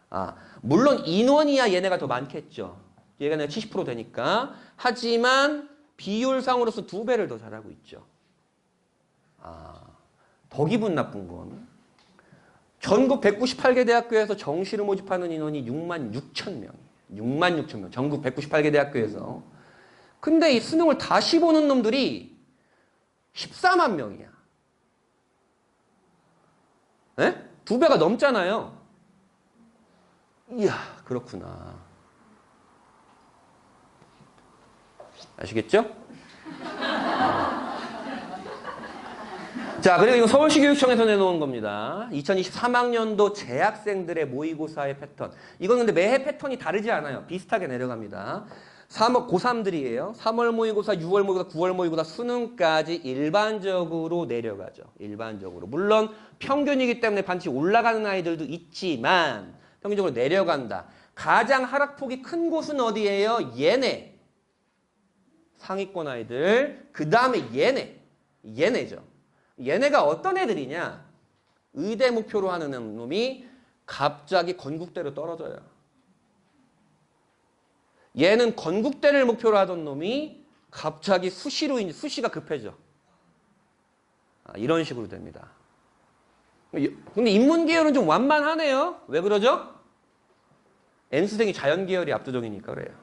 아, 물론 인원이야 얘네가 더 많겠죠. 얘가 내가 70% 되니까. 하지만 비율상으로서 2배를 더 잘하고 있죠. 아, 더 기분 나쁜 건 전국 198개 대학교에서 정시를 모집하는 인원이 6만 6천 명이에요. 6만 6천 명. 전국 198개 대학교에서. 근데 이 수능을 다시 보는 놈들이 14만 명이야. 네? 2배가 넘잖아요. 이야, 그렇구나. 아시겠죠? 자, 그리고 이거 서울시 교육청에서 내놓은 겁니다. 2023학년도 재학생들의 모의고사의 패턴. 이건 근데 매해 패턴이 다르지 않아요. 비슷하게 내려갑니다. 3월 고3들이에요. 3월 모의고사, 6월 모의고사, 9월 모의고사 수능까지 일반적으로 내려가죠. 일반적으로. 물론 평균이기 때문에 반드시 올라가는 아이들도 있지만 평균적으로 내려간다. 가장 하락폭이 큰 곳은 어디예요? 얘네. 상위권 아이들. 그 다음에 얘네. 얘네죠. 얘네가 어떤 애들이냐? 의대 목표로 하는 놈이 갑자기 건국대로 떨어져요. 얘는 건국대를 목표로 하던 놈이 갑자기 수시가 급해져. 이런 식으로 됩니다. 근데 인문계열은 좀 완만하네요. 왜 그러죠? N수생이 자연계열이 압도적이니까 그래요.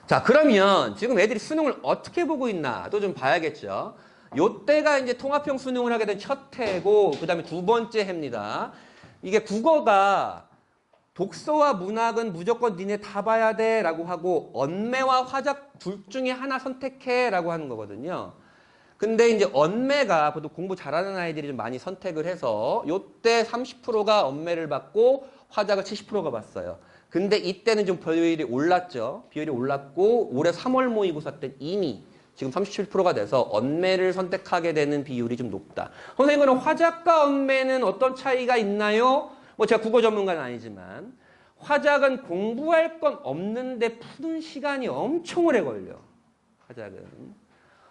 자, 그러면 지금 애들이 수능을 어떻게 보고 있나 또 좀 봐야겠죠. 요때가 이제 통합형 수능을 하게 된 첫 해고, 그 다음에 두 번째 해입니다. 이게 국어가 독서와 문학은 무조건 니네 다 봐야 돼 라고 하고 언매와 화작 둘 중에 하나 선택해 라고 하는 거거든요. 근데 이제 언매가 보통 공부 잘하는 아이들이 좀 많이 선택을 해서 요때 30%가 언매를 받고 화작을 70%가 봤어요. 근데 이때는 좀 비율이 올랐죠. 비율이 올랐고 올해 3월 모의고사 때 이미 지금 37%가 돼서 언매를 선택하게 되는 비율이 좀 높다. 선생님, 그럼 화작과 언매는 어떤 차이가 있나요? 뭐 제가 국어 전문가는 아니지만 화작은 공부할 건 없는데 푸는 시간이 엄청 오래 걸려. 화작은.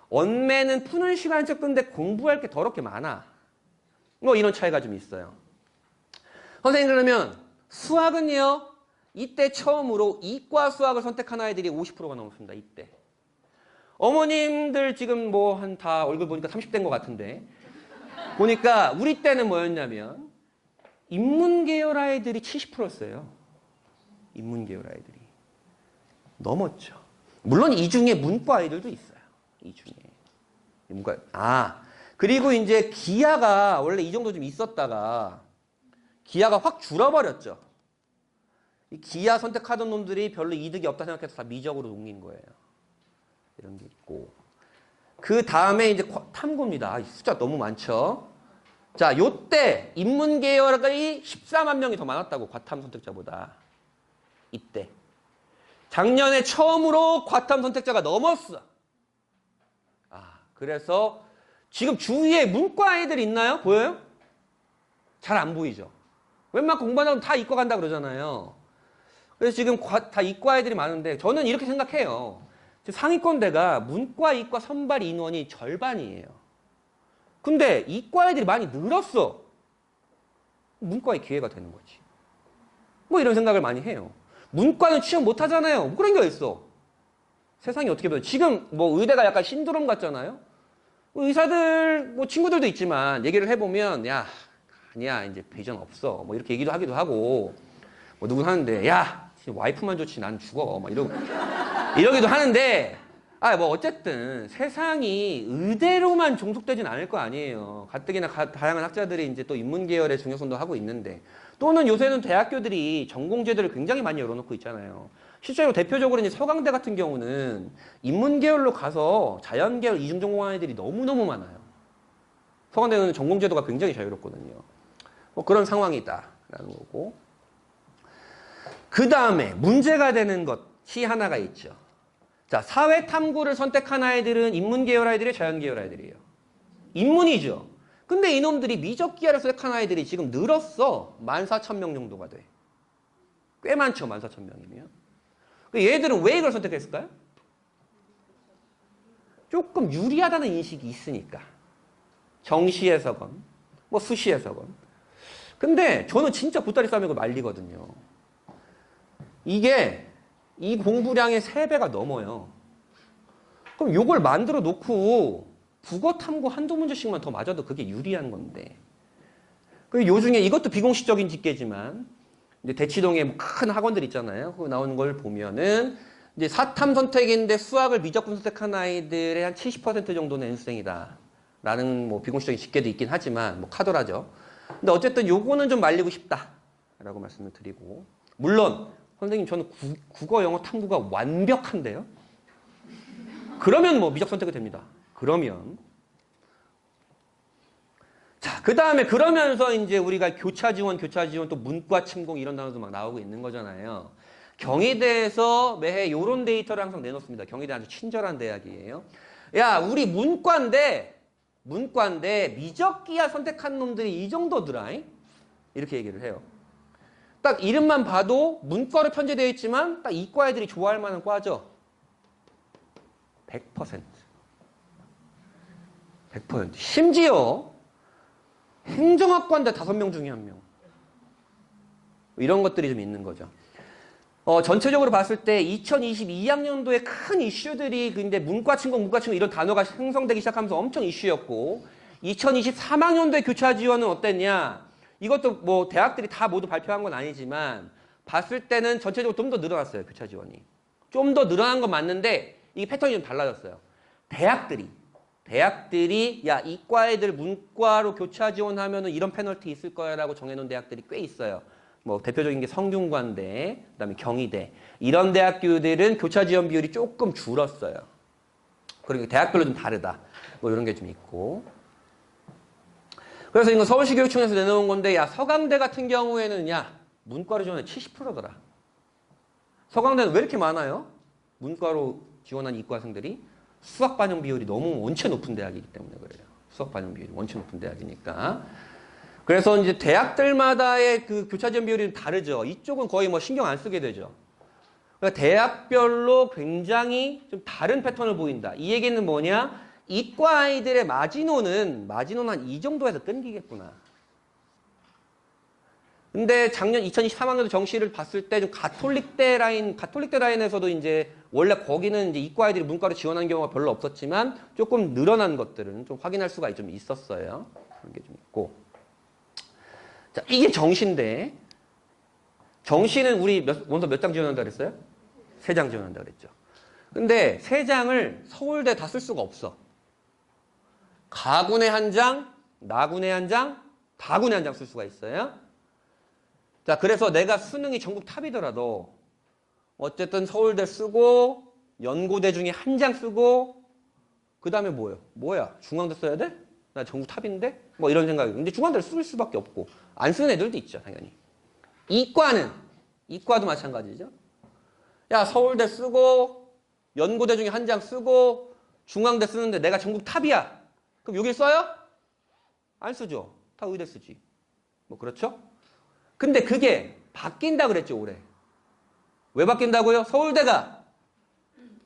언매는 푸는 시간이 적은데 공부할 게 더럽게 많아. 뭐 이런 차이가 좀 있어요. 선생님, 그러면 수학은요. 이때 처음으로 이과 수학을 선택한 아이들이 50%가 넘습니다. 이때. 어머님들 지금 뭐 한 다 얼굴 보니까 30대인 것 같은데 보니까 우리 때는 뭐였냐면 인문계열 아이들이 70%였어요. 인문계열 아이들이. 넘었죠. 물론 이 중에 문과 아이들도 있어요. 이 중에. 문과. 그리고 이제 기하가 원래 이 정도 좀 있었다가 기하가 확 줄어버렸죠. 이 기하 선택하던 놈들이 별로 이득이 없다 생각해서 다 미적으로 옮긴 거예요. 이런 게 있고. 그 다음에 이제 탐구입니다. 숫자 너무 많죠. 자, 요때 인문계열이 14만 명이 더 많았다고, 과탐 선택자보다. 이때. 작년에 처음으로 과탐 선택자가 넘었어. 그래서 지금 주위에 문과 아이들 있나요? 보여요? 잘 안 보이죠? 웬만큼 공부하면 다 이과 간다 그러잖아요. 그래서 지금 다 이과 아이들이 많은데 저는 이렇게 생각해요. 상위권대가 문과, 이과 선발 인원이 절반이에요. 근데 이과 아이들이 많이 늘었어. 문과의 기회가 되는 거지. 뭐 이런 생각을 많이 해요. 문과는 취업 못 하잖아요. 뭐 그런 게 있어. 세상이 어떻게 변해. 지금 뭐 의대가 약간 신드롬 같잖아요. 의사들 뭐 친구들도 있지만 얘기를 해보면 야 아니야 이제 비전 없어 뭐 이렇게 얘기도 하기도 하고 뭐 누군 하는데 야 와이프만 좋지 난 죽어 막 이러기도 하는데 뭐 어쨌든 세상이 의대로만 종속되진 않을 거 아니에요. 가뜩이나 다양한 학자들이 이제 또 인문계열의 중요성도 하고 있는데 또는 요새는 대학교들이 전공제들을 굉장히 많이 열어놓고 있잖아요. 실제로 대표적으로 이제 서강대 같은 경우는 인문계열로 가서 자연계열 이중 전공하는 애들이 너무너무 많아요. 서강대는 전공제도가 굉장히 자유롭거든요. 뭐 그런 상황이다라는 거고. 그 다음에 문제가 되는 것이 하나가 있죠. 자, 사회탐구를 선택한 아이들은 인문계열 아이들이에요, 자연계열 아이들이에요? 인문이죠. 근데 이놈들이 미적기하를 선택한 아이들이 지금 늘었어. 14,000명 정도가 돼. 꽤 많죠, 14,000명이면. 얘들은 왜 이걸 선택했을까요? 조금 유리하다는 인식이 있으니까. 정시에서건, 뭐 수시에서건. 근데 저는 진짜 보따리 싸매고 말리거든요. 이게 이 공부량의 3배가 넘어요. 그럼 이걸 만들어 놓고 국어 탐구 한두 문제씩만 더 맞아도 그게 유리한 건데. 그리고 요중에 이것도 비공식적인 집계지만 이제 대치동에 큰 학원들 있잖아요. 그 나오는 걸 보면은 이제 사탐 선택인데 수학을 미적분 선택한 아이들의 한 70% 정도는 N수생이다. 라는 뭐 비공식적인 집계도 있긴 하지만 뭐 카더라죠. 근데 어쨌든 요거는 좀 말리고 싶다라고 말씀을 드리고 물론 선생님 저는 국어 영어 탐구가 완벽한데요. 그러면 뭐 미적 선택이 됩니다. 그러면 자, 그 다음에 그러면서 이제 우리가 교차 지원 또 문과 침공 이런 단어도 막 나오고 있는 거잖아요. 경희대에서 매해 요런 데이터를 항상 내놓습니다. 경희대 아주 친절한 대학이에요. 야, 우리 문과인데 미적기하 선택한 놈들이 이 정도더라. 이렇게 얘기를 해요. 딱 이름만 봐도 문과로 편제되어 있지만 딱 이과 애들이 좋아할 만한 과죠. 100%. 100%. 심지어 행정학과인데 5명 중에 1명. 이런 것들이 좀 있는 거죠. 전체적으로 봤을 때 2022학년도에 큰 이슈들이 근데 문과 침공 이런 단어가 형성되기 시작하면서 엄청 이슈였고 2023학년도에 교차 지원은 어땠냐? 이것도 뭐 대학들이 다 모두 발표한 건 아니지만 봤을 때는 전체적으로 좀 더 늘어났어요. 교차 지원이. 좀 더 늘어난 건 맞는데 이게 패턴이 좀 달라졌어요. 대학들이 야 이과 애들 문과로 교차 지원하면은 이런 페널티 있을 거야라고 정해놓은 대학들이 꽤 있어요. 뭐 대표적인 게 성균관대, 그다음에 경희대 이런 대학교들은 교차 지원 비율이 조금 줄었어요. 그리고 대학별로 좀 다르다. 뭐 이런 게 좀 있고. 그래서 이거 서울시 교육청에서 내놓은 건데, 야, 서강대 같은 경우에는, 야, 문과로 지원해 70%더라. 서강대는 왜 이렇게 많아요? 문과로 지원한 이과생들이 수학 반영 비율이 너무 원체 높은 대학이기 때문에 그래요. 수학 반영 비율이 원체 높은 대학이니까. 그래서 이제 대학들마다의 그 교차 지원 비율이 다르죠. 이쪽은 거의 뭐 신경 안 쓰게 되죠. 그러니까 대학별로 굉장히 좀 다른 패턴을 보인다. 이 얘기는 뭐냐? 이과 아이들의 마지노는 한 이 정도에서 끊기겠구나. 근데 작년 2023학년도 정시를 봤을 때 좀 가톨릭대 라인에서도 이제 원래 거기는 이제 이과 아이들이 문과로 지원한 경우가 별로 없었지만 조금 늘어난 것들은 좀 확인할 수가 좀 있었어요. 그런 게 좀 있고. 자, 이게 정시인데, 정시는 우리 원서 몇 장 지원한다 그랬어요? 3장 지원한다 그랬죠. 근데 3장을 서울대 다 쓸 수가 없어. 가군에 1장, 나군에 1장, 다군에 1장 쓸 수가 있어요. 자, 그래서 내가 수능이 전국 탑이더라도 어쨌든 서울대 쓰고 연고대 중에 1장 쓰고 그 다음에 뭐야? 중앙대 써야 돼? 나 전국 탑인데? 뭐 이런 생각이. 근데 중앙대를 쓸 수밖에 없고 안 쓰는 애들도 있죠, 당연히. 이과도 마찬가지죠. 야, 서울대 쓰고 연고대 중에 1장 쓰고 중앙대 쓰는데 내가 전국 탑이야. 그럼 여길 써요? 안 쓰죠. 다 의대 쓰지. 뭐 그렇죠? 근데 그게 바뀐다 그랬죠, 올해. 왜 바뀐다고요? 서울대가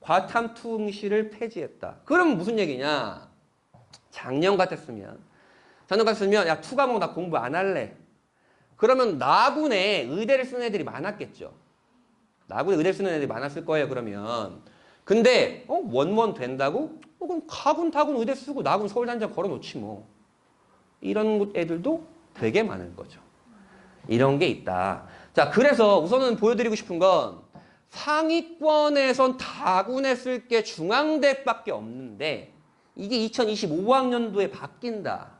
과탐투응시를 폐지했다. 그럼 무슨 얘기냐? 작년 같았으면 야, 투과목 나 공부 안 할래. 그러면 나군에 의대를 쓰는 애들이 많았겠죠. 나군에 의대를 쓰는 애들이 많았을 거예요, 그러면. 근데 원원 된다고? 그럼 가군, 타군 의대 쓰고 나군 서울대 한 장 걸어놓지 뭐. 이런 애들도 되게 많은 거죠. 이런 게 있다. 자, 그래서 우선은 보여드리고 싶은 건 상위권에선 다군에 쓸 게 중앙대밖에 없는데 이게 2025학년도에 바뀐다.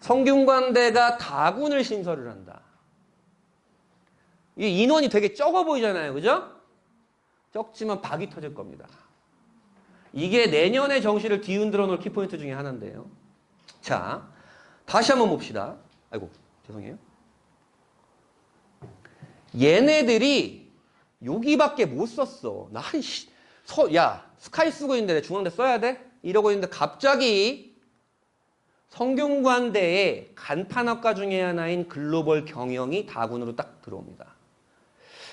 성균관대가 다군을 신설을 한다. 이 인원이 되게 적어 보이잖아요. 그죠? 적지만 박이 터질 겁니다. 이게 내년의 정시를 뒤흔들어 놓을 키포인트 중에 하나인데요. 자, 다시 한번 봅시다. 아이고, 죄송해요. 얘네들이 여기밖에 못 썼어. 야, 스카이 쓰고 있는데 내 중앙대 써야 돼? 이러고 있는데 갑자기 성균관대의 간판학과 중에 하나인 글로벌 경영이 다군으로 딱 들어옵니다.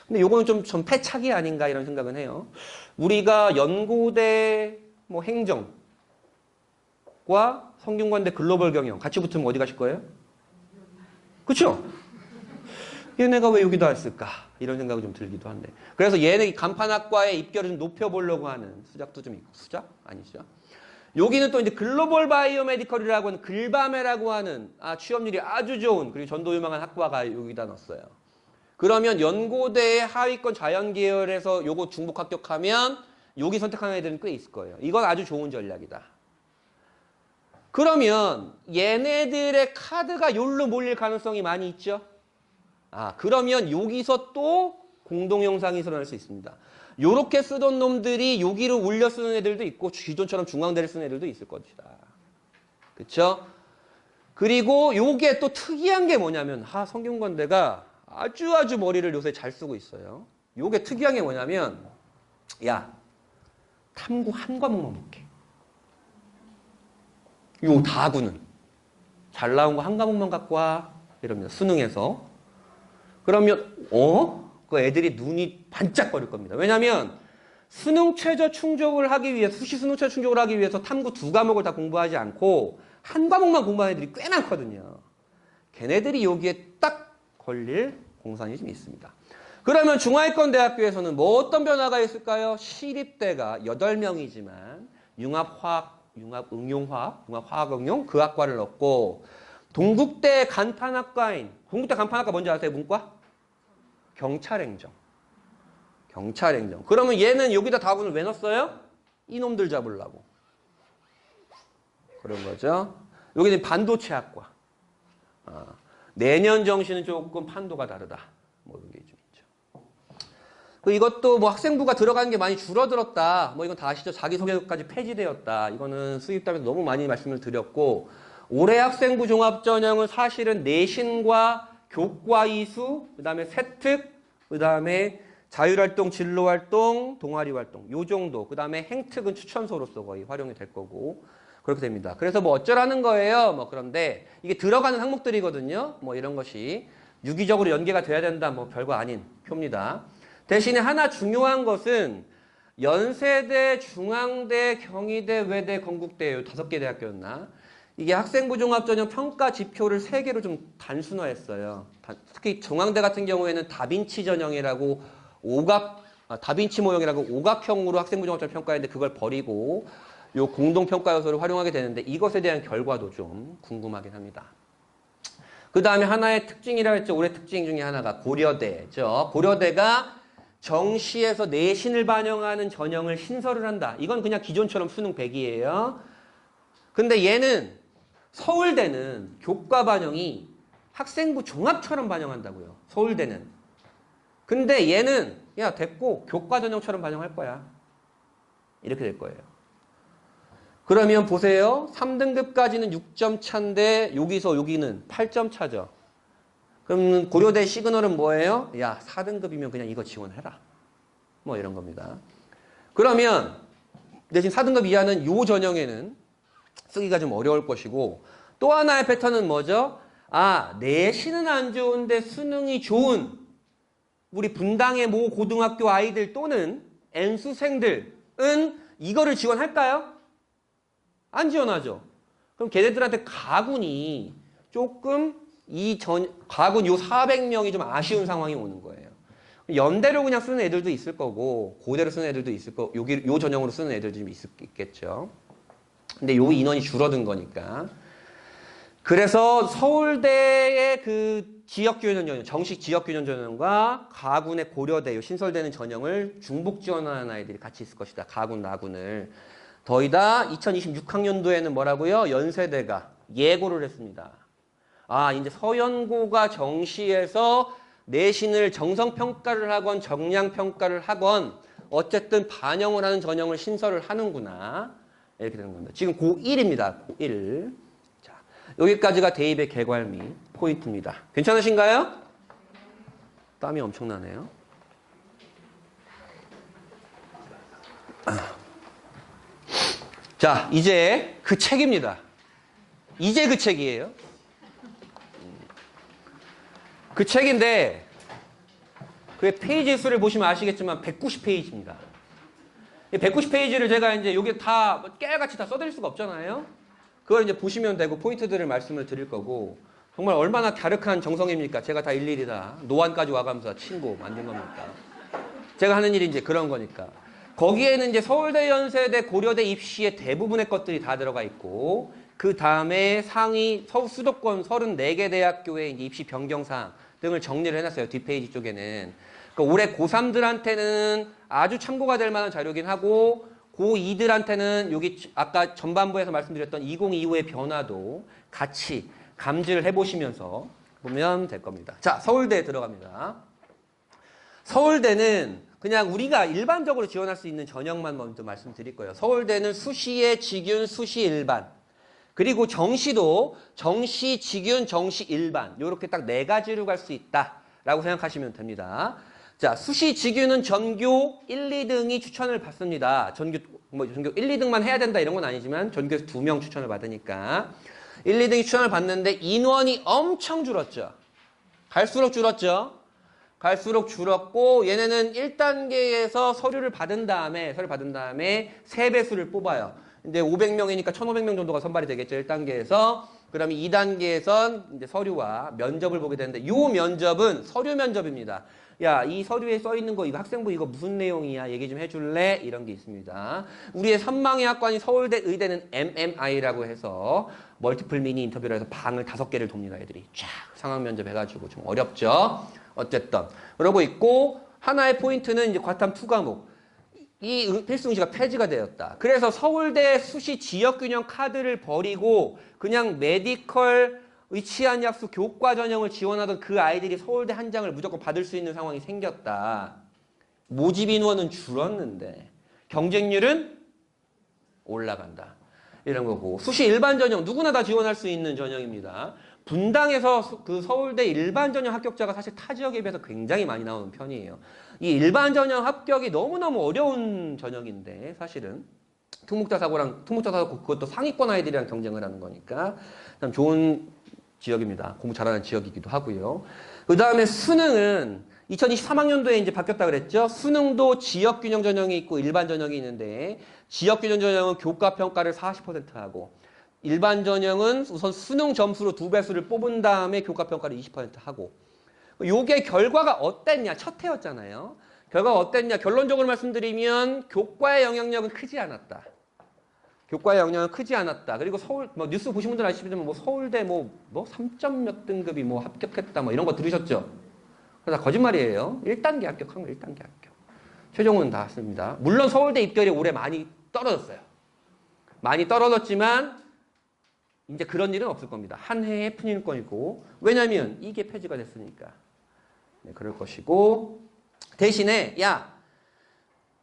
근데 요거는 좀 패착이 아닌가 이런 생각은 해요. 우리가 연고대 뭐 행정과 성균관대 글로벌 경영 같이 붙으면 어디 가실 거예요? 그렇죠? 얘네가 왜 여기다 했을까? 이런 생각이 좀 들기도 한데. 그래서 얘네 간판학과의 입결을 좀 높여보려고 하는 수작도 좀 있고. 수작? 아니죠. 여기는 또 이제 글로벌 바이오메디컬이라고 하는 글바메라고 하는 취업률이 아주 좋은 그리고 전도 유망한 학과가 여기다 넣었어요. 그러면 연고대의 하위권 자연계열에서 요거 중복 합격하면 여기 선택하는 애들은 꽤 있을 거예요. 이건 아주 좋은 전략이다. 그러면 얘네들의 카드가 여기로 몰릴 가능성이 많이 있죠. 그러면 여기서 또 공동영상이 일어날 수 있습니다. 요렇게 쓰던 놈들이 여기로 올려 쓰는 애들도 있고 기존처럼 중앙대를 쓰는 애들도 있을 것이다. 그쵸? 그리고 요게 또 특이한 게 뭐냐면 성균관대가 아주 머리를 요새 잘 쓰고 있어요. 요게 특이한 게 뭐냐면 야, 탐구 한 과목만 볼게. 요 다구는 잘 나온 거 한 과목만 갖고 와. 이럽니다. 수능에서. 그러면 그 애들이 눈이 반짝거릴 겁니다. 왜냐하면 수능 최저 충족을 하기 위해서 수시 수능 최저 충족을 하기 위해서 탐구 2과목을 다 공부하지 않고 한 과목만 공부하는 애들이 꽤 많거든요. 걔네들이 여기에 딱 걸릴 공산이 좀 있습니다. 그러면 중하위권 대학교에서는 뭐 어떤 변화가 있을까요? 시립대가 8명이지만 융합화학응용 그 학과를 넣고 동국대 간판학과인 동국대 간판학과 뭔지 아세요? 문과? 경찰행정. 그러면 얘는 여기다 다분을 왜 넣었어요? 이놈들 잡으려고. 그런 거죠. 여기는 반도체학과. 내년 정시는 조금 판도가 다르다. 뭐 이런 게 좀 있죠. 그 이것도 뭐 학생부가 들어가는 게 많이 줄어들었다. 뭐 이건 다 아시죠? 자기소개까지 폐지되었다. 이거는 수입담에서 너무 많이 말씀을 드렸고, 올해 학생부 종합전형은 사실은 내신과 교과 이수, 그 다음에 세특, 그 다음에 자율활동, 진로활동, 동아리활동 요 정도. 그 다음에 행특은 추천서로서 거의 활용이 될 거고 그렇게 됩니다. 그래서 뭐 어쩌라는 거예요. 뭐 그런데 이게 들어가는 항목들이거든요. 뭐 이런 것이 유기적으로 연계가 돼야 된다. 뭐 별거 아닌 표입니다. 대신에 하나 중요한 것은 연세대, 중앙대, 경희대, 외대, 건국대 요 5개 대학교였나? 이게 학생부 종합전형 평가 지표를 3개로 좀 단순화했어요. 특히 중앙대 같은 경우에는 다빈치 전형이라고 다빈치 모형이라고 오각형으로 학생부 종합전형 평가했는데 그걸 버리고 요 공동평가 요소를 활용하게 되는데 이것에 대한 결과도 좀 궁금하긴 합니다. 그 다음에 하나의 특징이라고 했죠. 올해 특징 중에 하나가 고려대죠. 고려대가 정시에서 내신을 반영하는 전형을 신설을 한다. 이건 그냥 기존처럼 수능 100이에요. 근데 얘는 서울대는 교과 반영이 학생부 종합처럼 반영한다고요. 서울대는. 근데 얘는 야 됐고 교과 전형처럼 반영할 거야. 이렇게 될 거예요. 그러면 보세요. 3등급까지는 6점 차인데 여기서 여기는 8점 차죠. 그럼 고려대 시그널은 뭐예요? 야 4등급이면 그냥 이거 지원해라. 뭐 이런 겁니다. 그러면 대신 4등급 이하는 요 전형에는 쓰기가 좀 어려울 것이고 또 하나의 패턴은 뭐죠? 아 내신은 안 좋은데 수능이 좋은 우리 분당의 모 고등학교 아이들 또는 N수생들은 이거를 지원할까요? 안 지원하죠. 그럼 걔네들한테 가군이 조금 가군 요 400명이 좀 아쉬운 상황이 오는 거예요. 연대로 그냥 쓰는 애들도 있을 거고 고대로 쓰는 애들도 있을 거고 요 전형으로 쓰는 애들도 좀 있겠죠. 근데 요 인원이 줄어든 거니까. 그래서 서울대의 그 지역균형 전형, 정식 지역균형 전형과 가군의 고려대, 신설되는 전형을 중복 지원하는 아이들이 같이 있을 것이다. 가군, 나군을. 더이다 2026학년도에는 뭐라고요? 연세대가 예고를 했습니다. 아, 이제 서연고가 정시에서 내신을 정성평가를 하건 정량평가를 하건 어쨌든 반영을 하는 전형을 신설을 하는구나. 이렇게 되는 겁니다. 지금 고1입니다. 고1. 자, 여기까지가 대입의 개괄미 포인트입니다. 괜찮으신가요? 땀이 엄청나네요. 자, 이제 그 책입니다. 이제 그 책이에요. 그 책인데 그 페이지 수를 보시면 아시겠지만 190페이지입니다. 190페이지를 제가 이제 여기 다 깨알같이 다 써드릴 수가 없잖아요. 그걸 이제 보시면 되고 포인트들을 말씀을 드릴 거고 정말 얼마나 갸륵한 정성입니까? 제가 다 일일이 다 노안까지 와가면서 친구 만든 겁니까? 제가 하는 일이 이제 그런 거니까. 거기에는 이제 서울대, 연세대, 고려대 입시의 대부분의 것들이 다 들어가 있고 그 다음에 상위 수도권 34개 대학교의 이제 입시 변경사항 등을 정리를 해놨어요. 뒷페이지 쪽에는. 그러니까 올해 고3들한테는 아주 참고가 될 만한 자료긴 하고 고2들한테는 여기 아까 전반부에서 말씀드렸던 2025의 변화도 같이 감지를 해보시면서 보면 될 겁니다. 자, 서울대에 들어갑니다. 서울대는 그냥 우리가 일반적으로 지원할 수 있는 전형만 먼저 말씀드릴 거예요. 서울대는 수시에 직윤, 수시 일반. 그리고 정시도 정시, 직윤, 정시 일반. 요렇게 딱 4가지로 갈 수 있다라고 생각하시면 됩니다. 자, 수시, 직윤은 전교 1, 2등이 추천을 받습니다. 전교 1, 2등만 해야 된다 이런 건 아니지만 전교에서 2명 추천을 받으니까 1, 2등이 추천을 받는데 인원이 엄청 줄었죠. 갈수록 줄었죠. 갈수록 줄었고 얘네는 1단계에서 서류를 받은 다음에 3배수를 뽑아요. 근데 500명이니까 1,500명 정도가 선발이 되겠죠. 1단계에서. 그러면 2단계에선 이제 서류와 면접을 보게 되는데 이 면접은 서류 면접입니다. 야, 이 서류에 써 있는 거 이거 학생부 이거 무슨 내용이야? 얘기 좀 해줄래? 이런 게 있습니다. 우리의 선망의 학관이 서울대 의대는 MMI라고 해서 멀티플 미니 인터뷰를 해서 방을 5개를 돕니다. 애들이 쫙 상황 면접 해가지고 좀 어렵죠. 어쨌든 그러고 있고 하나의 포인트는 이제 과탐 2과목 이 필수응시가 폐지가 되었다. 그래서 서울대 수시 지역균형 카드를 버리고 그냥 메디컬 의치안약수 교과 전형을 지원하던 그 아이들이 서울대 한 장을 무조건 받을 수 있는 상황이 생겼다. 모집 인원은 줄었는데 경쟁률은 올라간다. 이런 거고. 수시 일반 전형 누구나 다 지원할 수 있는 전형입니다. 분당에서 그 서울대 일반 전형 합격자가 사실 타 지역에 비해서 굉장히 많이 나오는 편이에요. 이 일반 전형 합격이 너무너무 어려운 전형인데 사실은 특목자 사고 그것도 상위권 아이들이랑 경쟁을 하는 거니까 참 좋은 지역입니다. 공부 잘하는 지역이기도 하고요. 그 다음에 수능은 2023학년도에 이제 바뀌었다 그랬죠. 수능도 지역 균형 전형이 있고 일반 전형이 있는데 지역 균형 전형은 교과 평가를 40% 하고 일반 전형은 우선 수능 점수로 2배수를 뽑은 다음에 교과 평가를 20% 하고 요게 결과가 어땠냐? 첫 해였잖아요. 결과가 어땠냐? 결론적으로 말씀드리면 교과의 영향력은 크지 않았다. 교과의 영향은 크지 않았다. 그리고 서울 뉴스 보신 분들 아시겠지만 서울대 3점 몇 등급이 합격했다 이런 거 들으셨죠? 그래서 거짓말이에요. 1단계 합격한 거 1단계 합격. 최종은 다 왔습니다. 물론 서울대 입결이 올해 많이 떨어졌어요. 많이 떨어졌지만 이제 그런 일은 없을 겁니다. 한 해에 푼일권이고 왜냐면 이게 폐지가 됐으니까. 네, 그럴 것이고 대신에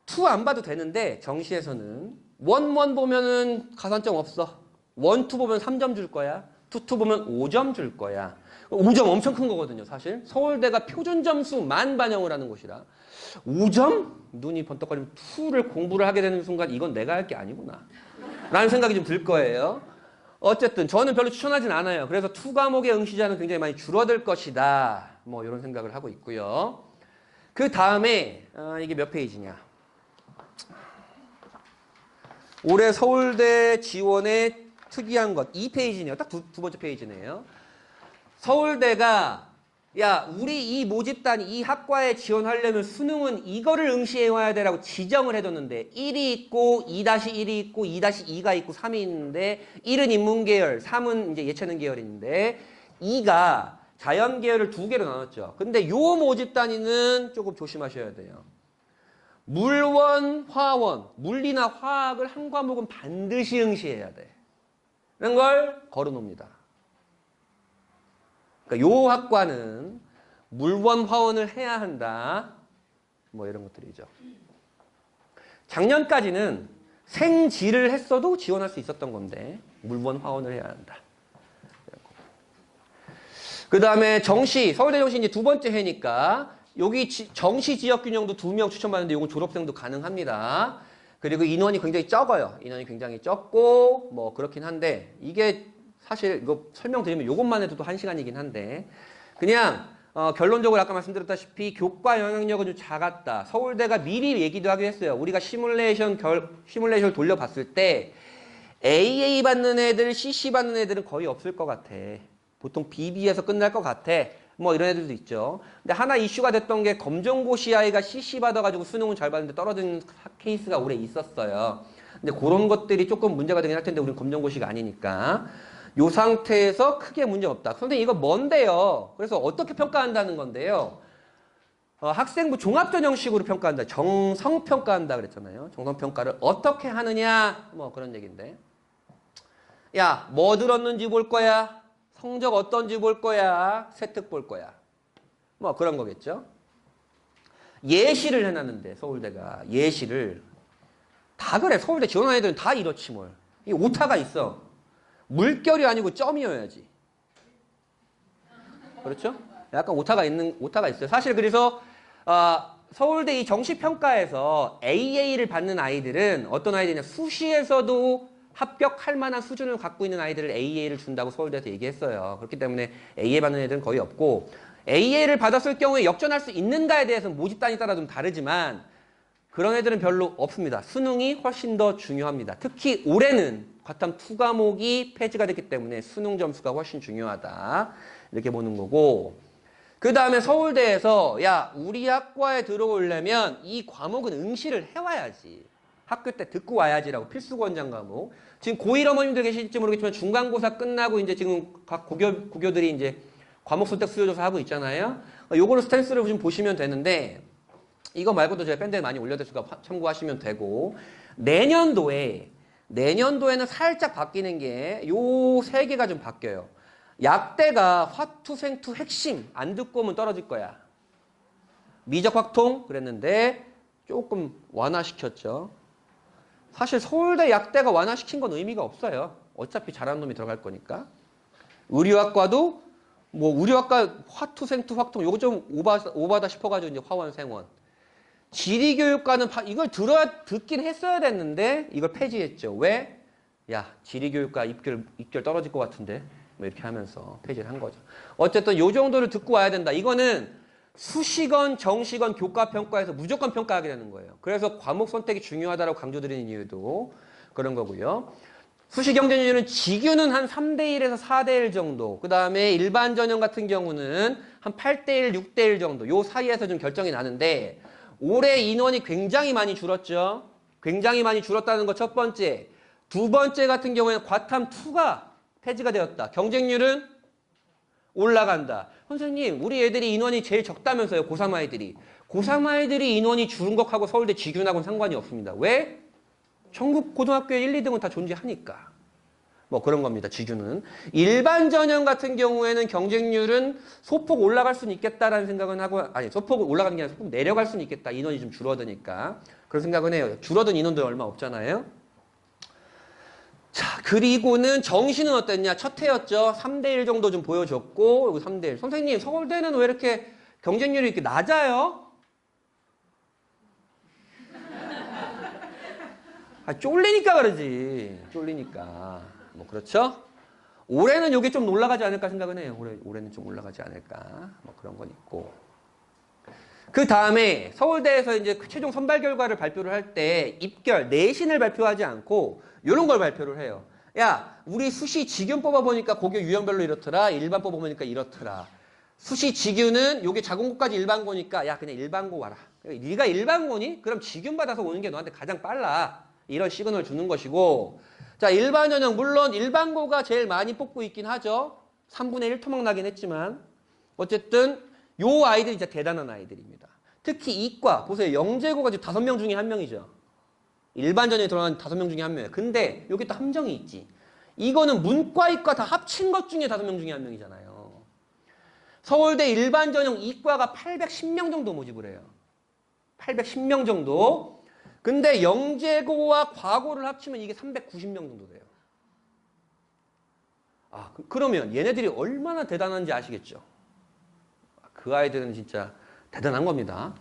투 안 봐도 되는데 정시에서는 원 보면은 가산점 없어. 투 보면 3점 줄 거야. 투 보면 5점 줄 거야. 5점 엄청 큰 거거든요, 사실. 서울대가 표준 점수만 반영을 하는 곳이라. 5점? 눈이 번쩍거리면 투를 공부를 하게 되는 순간 이건 내가 할 게 아니구나. 라는 생각이 좀 들 거예요. 어쨌든 저는 별로 추천하진 않아요. 그래서 투 과목의 응시자는 굉장히 많이 줄어들 것이다. 이런 생각을 하고 있고요. 그 다음에 이게 몇 페이지냐. 올해 서울대 지원의 특이한 것 2페이지네요. 딱 두 번째 페이지네요. 서울대가 우리 이 모집단이 이 학과에 지원하려면 수능은 이거를 응시해 와야 되라고 지정을 해뒀는데 1이 있고 2-1이 있고 2-2가 있고 3이 있는데 1은 인문계열, 3은 이제 예체능 계열인데 2가 자연계열을 2개로 나눴죠. 근데 요 모집단위는 조금 조심하셔야 돼요. 물원, 화원, 물리나 화학을 한 과목은 반드시 응시해야 돼. 라는 걸 걸어놓습니다. 그러니까 요 학과는 물원, 화원을 해야 한다. 이런 것들이죠. 작년까지는 생지를 했어도 지원할 수 있었던 건데 물원, 화원을 해야 한다. 그 다음에 정시, 서울대 정시 이제 두 번째 해니까 여기 정시 지역 균형도 2명 추천받는데 이건 졸업생도 가능합니다. 그리고 인원이 굉장히 적어요. 인원이 굉장히 적고 그렇긴 한데 이게 사실 이거 설명드리면 이것만 해도 1시간이긴 한데 그냥 결론적으로 아까 말씀드렸다시피 교과 영향력은 좀 작았다. 서울대가 미리 얘기도 하기로 했어요. 우리가 시뮬레이션을 돌려봤을 때 AA 받는 애들, CC 받는 애들은 거의 없을 것 같아. 보통 BB에서 끝날 것 같아. 이런 애들도 있죠. 근데 하나 이슈가 됐던 게 검정고시 아이가 CC 받아가지고 수능은 잘 봤는데 떨어진 케이스가 올해 있었어요. 근데 그런 것들이 조금 문제가 되긴 할 텐데 우리는 검정고시가 아니니까. 요 상태에서 크게 문제 없다. 선생님 이거 뭔데요? 그래서 어떻게 평가한다는 건데요. 학생부 종합전형식으로 평가한다. 정성평가한다 그랬잖아요. 정성평가를 어떻게 하느냐 그런 얘기인데 뭐 들었는지 볼 거야. 성적 어떤지 볼 거야. 세특 볼 거야. 그런 거겠죠. 예시를 해놨는데 서울대가 예시를 다 그래. 서울대 지원하는 애들은 다 이렇지 뭘. 이 오타가 있어. 물결이 아니고 점이어야지. 그렇죠? 약간 오타가 있어요. 사실 그래서 서울대 이 정시평가에서 AA를 받는 아이들은 어떤 아이들이냐. 수시에서도 합격할 만한 수준을 갖고 있는 아이들을 AA를 준다고 서울대에서 얘기했어요. 그렇기 때문에 AA 받는 애들은 거의 없고 AA를 받았을 경우에 역전할 수 있는가에 대해서는 모집단에 따라 좀 다르지만 그런 애들은 별로 없습니다. 수능이 훨씬 더 중요합니다. 특히 올해는 과탐 2 과목이 폐지가 됐기 때문에 수능 점수가 훨씬 중요하다. 이렇게 보는 거고 그 다음에 서울대에서 우리 학과에 들어오려면 이 과목은 응시를 해와야지. 학교 때 듣고 와야지라고 필수 권장 과목. 지금 고1 어머님들 계실지 모르겠지만 중간고사 끝나고 이제 지금 각 고교들이 이제 과목 선택 수요조사 하고 있잖아요. 요거를 스탠스를 좀 보시면 되는데 이거 말고도 제가 밴드에 많이 올려드렸으니까 참고하시면 되고 내년도에는 살짝 바뀌는 게 요 3개가 좀 바뀌어요. 약대가 화투, 생투, 핵심 안 듣고 오면 떨어질 거야. 미적 확통 그랬는데 조금 완화시켰죠. 사실 서울대 약대가 완화시킨 건 의미가 없어요. 어차피 잘하는 놈이 들어갈 거니까. 의료학과도 뭐 의료학과 화투생투 확통 요거 좀 오바다 싶어가지고 이제 화원생원. 지리교육과는 이걸 듣긴 했어야 됐는데 이걸 폐지했죠. 왜? 야, 지리교육과 입결 떨어질 것 같은데 뭐 이렇게 하면서 폐지를 한 거죠. 어쨌든 요 정도를 듣고 와야 된다. 이거는 수시건 정시건 교과평가에서 무조건 평가하게 되는 거예요. 그래서 과목 선택이 중요하다고 강조드리는 이유도 그런 거고요. 수시 경쟁률은 지규는 한 3대1에서 4대1 정도. 그 다음에 일반 전형 같은 경우는 한 8대1, 6대1 정도. 요 사이에서 좀 결정이 나는데 올해 인원이 굉장히 많이 줄었죠. 굉장히 많이 줄었다는 거 첫 번째. 두 번째 같은 경우에는 과탐2가 폐지가 되었다. 경쟁률은 올라간다. 선생님, 우리 애들이 인원이 제일 적다면서요, 고3 아이들이. 고3 아이들이 인원이 줄은 것하고 서울대 지균하고는 상관이 없습니다. 왜? 전국 고등학교 1, 2등은 다 존재하니까. 뭐 그런 겁니다, 지균은. 일반 전형 같은 경우에는 경쟁률은 소폭 올라갈 수는 있겠다라는 생각은 하고, 아니, 소폭 올라가는 게 아니라 소폭 내려갈 수는 있겠다. 인원이 좀 줄어드니까. 그런 생각은 해요. 줄어든 인원들 얼마 없잖아요. 자, 그리고는 정시는 어땠냐? 첫 해였죠. 3대1 정도 좀 보여줬고, 여기 3대1. 선생님, 서울대는 왜 이렇게 경쟁률이 이렇게 낮아요? 아, 쫄리니까 그러지. 쫄리니까. 뭐, 그렇죠? 올해는 이게 좀 올라가지 않을까 생각은 해요. 올해는 좀 올라가지 않을까. 뭐, 그런 건 있고. 그 다음에 서울대에서 이제 최종 선발 결과를 발표를 할 때 입결, 내신을 발표하지 않고 이런 걸 발표를 해요. 야, 우리 수시 직윤 뽑아보니까 고교 유형별로 이렇더라. 일반 뽑아보니까 이렇더라. 수시 직윤은 요게 자공고까지 일반고니까 야, 그냥 일반고 와라. 네가 일반고니? 그럼 직윤 받아서 오는 게 너한테 가장 빨라. 이런 시그널을 주는 것이고, 자, 일반 전형 물론 일반고가 제일 많이 뽑고 있긴 하죠. 3분의 1 토막 나긴 했지만 어쨌든 요 아이들이 진짜 대단한 아이들입니다. 특히 이과 보세요. 영재고가 지금 5명 중에 1명이죠. 일반 전형에 들어간 5명 중에 1명이에요. 근데 여기 또 함정이 있지. 이거는 문과 이과 다 합친 것 중에 5명 중에 1명이잖아요. 서울대 일반 전형 이과가 810명 정도 모집을 해요. 810명 정도. 근데 영재고와 과고를 합치면 이게 390명 정도 돼요. 아, 그러면 얘네들이 얼마나 대단한지 아시겠죠? 그 아이들은 진짜 대단한 겁니다.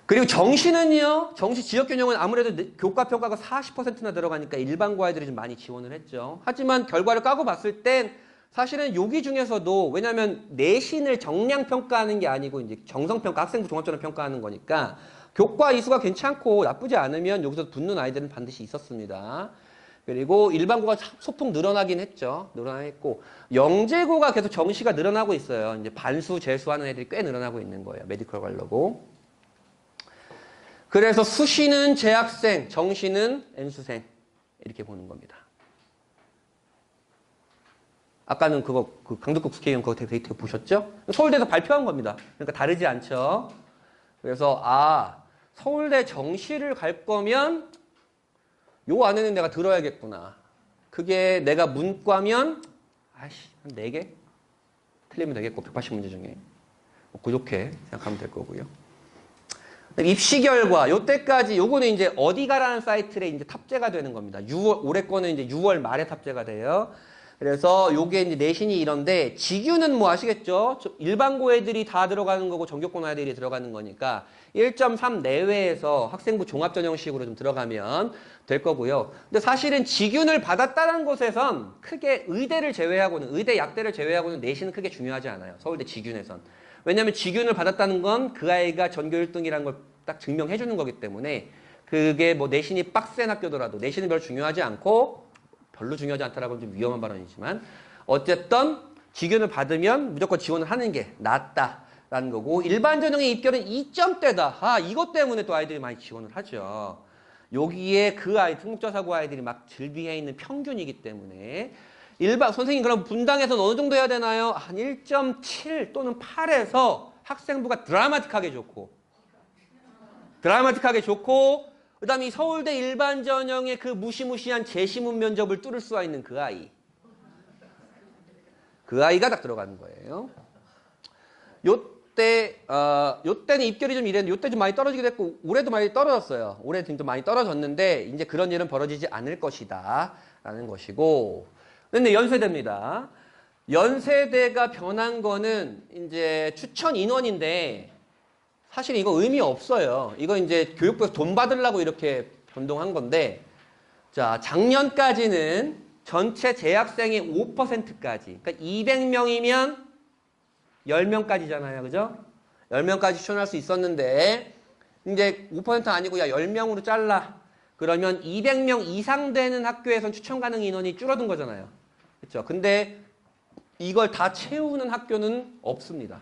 그리고 정시는요. 정시 지역균형은 아무래도 교과평가가 40%나 들어가니까 일반고 아이들이 좀 많이 지원을 했죠. 하지만 결과를 까고 봤을 땐 사실은 여기 중에서도 왜냐하면 내신을 정량평가하는 게 아니고 이제 정성평가, 학생부 종합전형 평가하는 거니까 교과 이수가 괜찮고 나쁘지 않으면 여기서 붙는 아이들은 반드시 있었습니다. 그리고 일반고가 소폭 늘어나긴 했죠. 늘어나고 영재고가 계속 정시가 늘어나고 있어요. 이제 반수, 재수하는 애들이 꽤 늘어나고 있는 거예요. 메디컬 가려고. 그래서 수시는 재학생, 정시는 N수생 이렇게 보는 겁니다. 아까는 그 강덕국 국회의원 그거 데이터 보셨죠? 서울대에서 발표한 겁니다. 그러니까 다르지 않죠. 그래서 서울대 정시를 갈 거면 요 안에는 내가 들어야겠구나. 그게 내가 문과면 한 4개? 틀리면 되겠고 180문제 중에 그렇게 생각하면 될 거고요. 입시 결과 요때까지 요거는 이제 어디 가라는 사이트에 이제 탑재가 되는 겁니다. 올해 거는 이제 6월 말에 탑재가 돼요. 그래서 요게 이제 내신이 이런데 직유는 뭐 아시겠죠? 일반고 애들이 다 들어가는 거고 전교권 아이들이 들어가는 거니까 1.3 내외에서 학생부 종합전형식으로 좀 들어가면 될 거고요. 근데 사실은 직윤을 받았다는 곳에선 크게 의대 약대를 제외하고는 내신은 크게 중요하지 않아요. 서울대 직윤에선. 왜냐하면 직윤을 받았다는 건 그 아이가 전교 1등이라는 걸 딱 증명해 주는 거기 때문에 그게 뭐 내신이 빡센 학교더라도 내신은 별로 중요하지 않고 별로 중요하지 않다라고 좀 위험한 발언이지만 어쨌든 직윤을 받으면 무조건 지원을 하는 게 낫다라는 거고 일반 전형의 입결은 2점대다. 이것 때문에 또 아이들이 많이 지원을 하죠. 여기에 그 아이 특목자사고 아이들이 막 즐비해 있는 평균이기 때문에 선생님 그럼 분당에서는 어느 정도 해야 되나요? 한 1.7 또는 8에서 학생부가 드라마틱하게 좋고 그 다음에 이 서울대 일반 전형의 그 무시무시한 재시문 면접을 뚫을 수가 있는 그 아이가 딱 들어가는 거예요. 요때는 입결이 좀 이랬는데 요때 좀 많이 떨어지기도 했고 올해도 많이 떨어졌어요. 올해 좀 많이 떨어졌는데 이제 그런 일은 벌어지지 않을 것이다 라는 것이고, 근데 연세대입니다. 연세대가 변한 거는 이제 추천 인원인데 사실 이거 의미 없어요. 이거 이제 교육부에서 돈 받으려고 이렇게 변동한 건데, 자, 작년까지는 전체 재학생의 5%까지, 그러니까 200명이면 10명까지잖아요. 그죠? 10명까지 추천할 수 있었는데, 이제 5% 아니고 야 10명으로 잘라. 그러면 200명 이상 되는 학교에선 추천 가능 인원이 줄어든 거잖아요. 그렇죠? 근데 이걸 다 채우는 학교는 없습니다.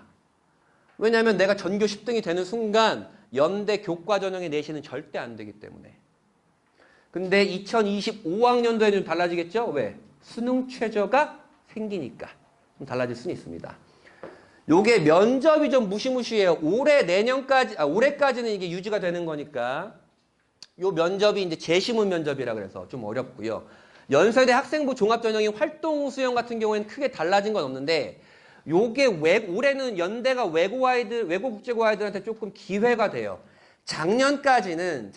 왜냐하면 내가 전교 10등이 되는 순간 연대 교과 전형의 내신은 절대 안 되기 때문에. 근데 2025학년도에는 좀 달라지겠죠? 왜? 수능 최저가 생기니까 좀 달라질 수는 있습니다. 요게 면접이 좀 무시무시해요. 올해까지는 이게 유지가 되는 거니까 요 면접이 이제 재시문 면접이라 그래서 좀 어렵고요. 연세대 학생부 종합전형의 활동 수영 같은 경우에는 크게 달라진 건 없는데, 요게 올해는 연대가 외고 국제고 아이들한테 조금 기회가 돼요. 작년까지는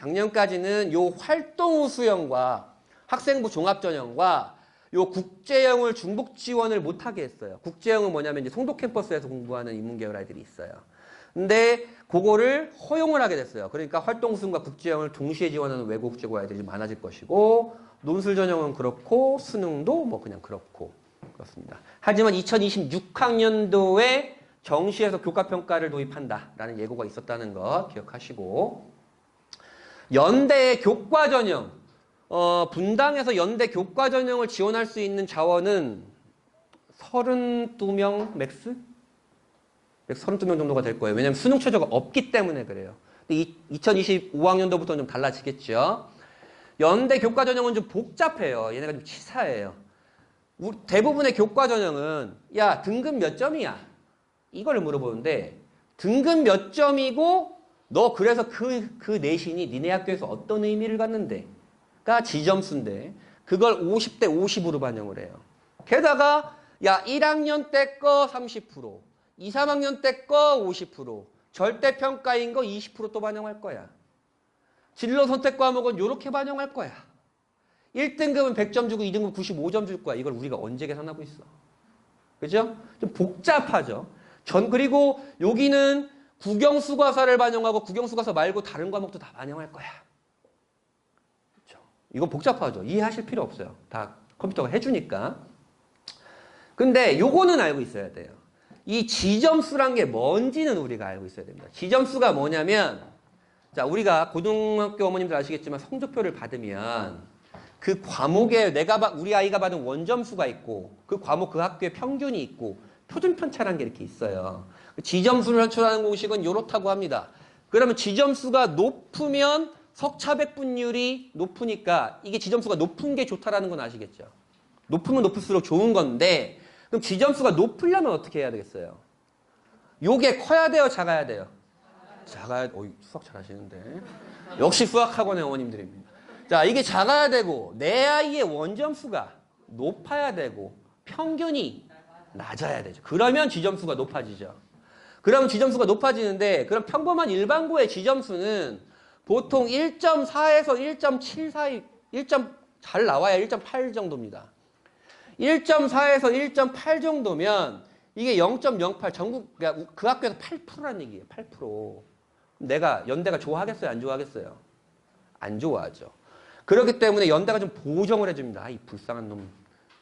요 활동 수영과 학생부 종합전형과 요 국제형을 중복 지원을 못하게 했어요. 국제형은 뭐냐면 이제 송도 캠퍼스에서 공부하는 인문계열 아이들이 있어요. 근데 그거를 허용을 하게 됐어요. 그러니까 활동 수능과 국제형을 동시에 지원하는 외고 국제고 아이들이 많아질 것이고, 논술 전형은 그렇고 수능도 뭐 그냥 그렇고 그렇습니다. 하지만 2026학년도에 정시에서 교과평가를 도입한다라는 예고가 있었다는 거 기억하시고, 연대의 교과전형, 분당에서 연대 교과전형을 지원할 수 있는 자원은 32명 맥스? 32명 정도가 될 거예요. 왜냐하면 수능 최저가 없기 때문에 그래요. 근데 2025학년도부터는 좀 달라지겠죠. 연대 교과전형은 좀 복잡해요. 얘네가 좀 치사해요. 대부분의 교과전형은 야 등급 몇 점이야? 이걸 물어보는데, 등급 몇 점이고 너 그래서 그 내신이 니네 학교에서 어떤 의미를 갖는데가 지점수인데 그걸 50대 50으로 반영을 해요. 게다가 야 1학년 때 거 30%, 2, 3학년 때 거 50%, 절대평가인 거 20% 또 반영할 거야. 진로 선택 과목은 이렇게 반영할 거야. 1등급은 100점 주고 2등급 95점 줄 거야. 이걸 우리가 언제 계산하고 있어? 그죠? 좀 복잡하죠. 그리고 여기는 국영수과사를 반영하고 국영수과사 말고 다른 과목도 다 반영할 거야. 그렇죠? 이거 복잡하죠. 이해하실 필요 없어요. 다 컴퓨터가 해주니까. 근데 요거는 알고 있어야 돼요. 이 지점수란 게 뭔지는 우리가 알고 있어야 됩니다. 지점수가 뭐냐면, 자, 우리가 고등학교 어머님들 아시겠지만 성적표를 받으면 그 과목에 우리 아이가 받은 원점수가 있고 그 과목 그 학교의 평균이 있고 표준편차라는 게 이렇게 있어요. 지점수를 산출하는 공식은 이렇다고 합니다. 그러면 지점수가 높으면 석차백분율이 높으니까 이게 지점수가 높은 게 좋다라는 건 아시겠죠? 높으면 높을수록 좋은 건데, 그럼 지점수가 높으려면 어떻게 해야 되겠어요? 요게 커야 돼요, 작아야 돼요? 수학 잘하시는데. 역시 수학학원의 어머님들입니다. 자, 이게 작아야 되고 내 아이의 원점수가 높아야 되고 평균이 낮아야 되죠. 그러면 지점수가 높아지죠. 그럼 지점수가 높아지는데, 그럼 평범한 일반고의 지점수는 보통 1.4에서 1.7 사이, 잘 나와야 1.8 정도입니다. 1.4에서 1.8 정도면 이게 0.08, 그러니까 그 학교에서 8%라는 얘기예요. 8%. 연대가 좋아하겠어요? 안 좋아하겠어요? 안 좋아하죠. 그렇기 때문에 연대가 좀 보정을 해줍니다. 이 불쌍한 놈.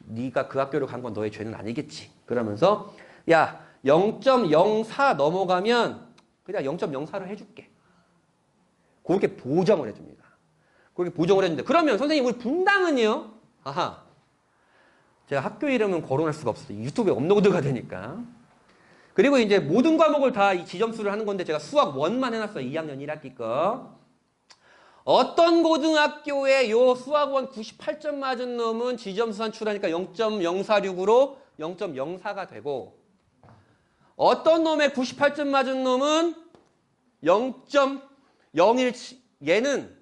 네가 그 학교로 간 건 너의 죄는 아니겠지. 그러면서 야 0.04 넘어가면 그냥 0.04로 해줄게. 그렇게 보정을 해줍니다. 그렇게 보정을 해줍니다. 그러면 선생님 우리 분당은요? 아하. 제가 학교 이름은 거론할 수가 없어요. 유튜브에 업로드가 되니까. 그리고 이제 모든 과목을 다 이 지점수를 하는 건데 제가 수학 1만 해놨어요. 2학년 1학기 거. 어떤 고등학교에 요 수학 1 98점 맞은 놈은 지점수 산출하니까 0.046으로 0.04가 되고, 어떤 놈의 98점 맞은 놈은 0.017, 얘는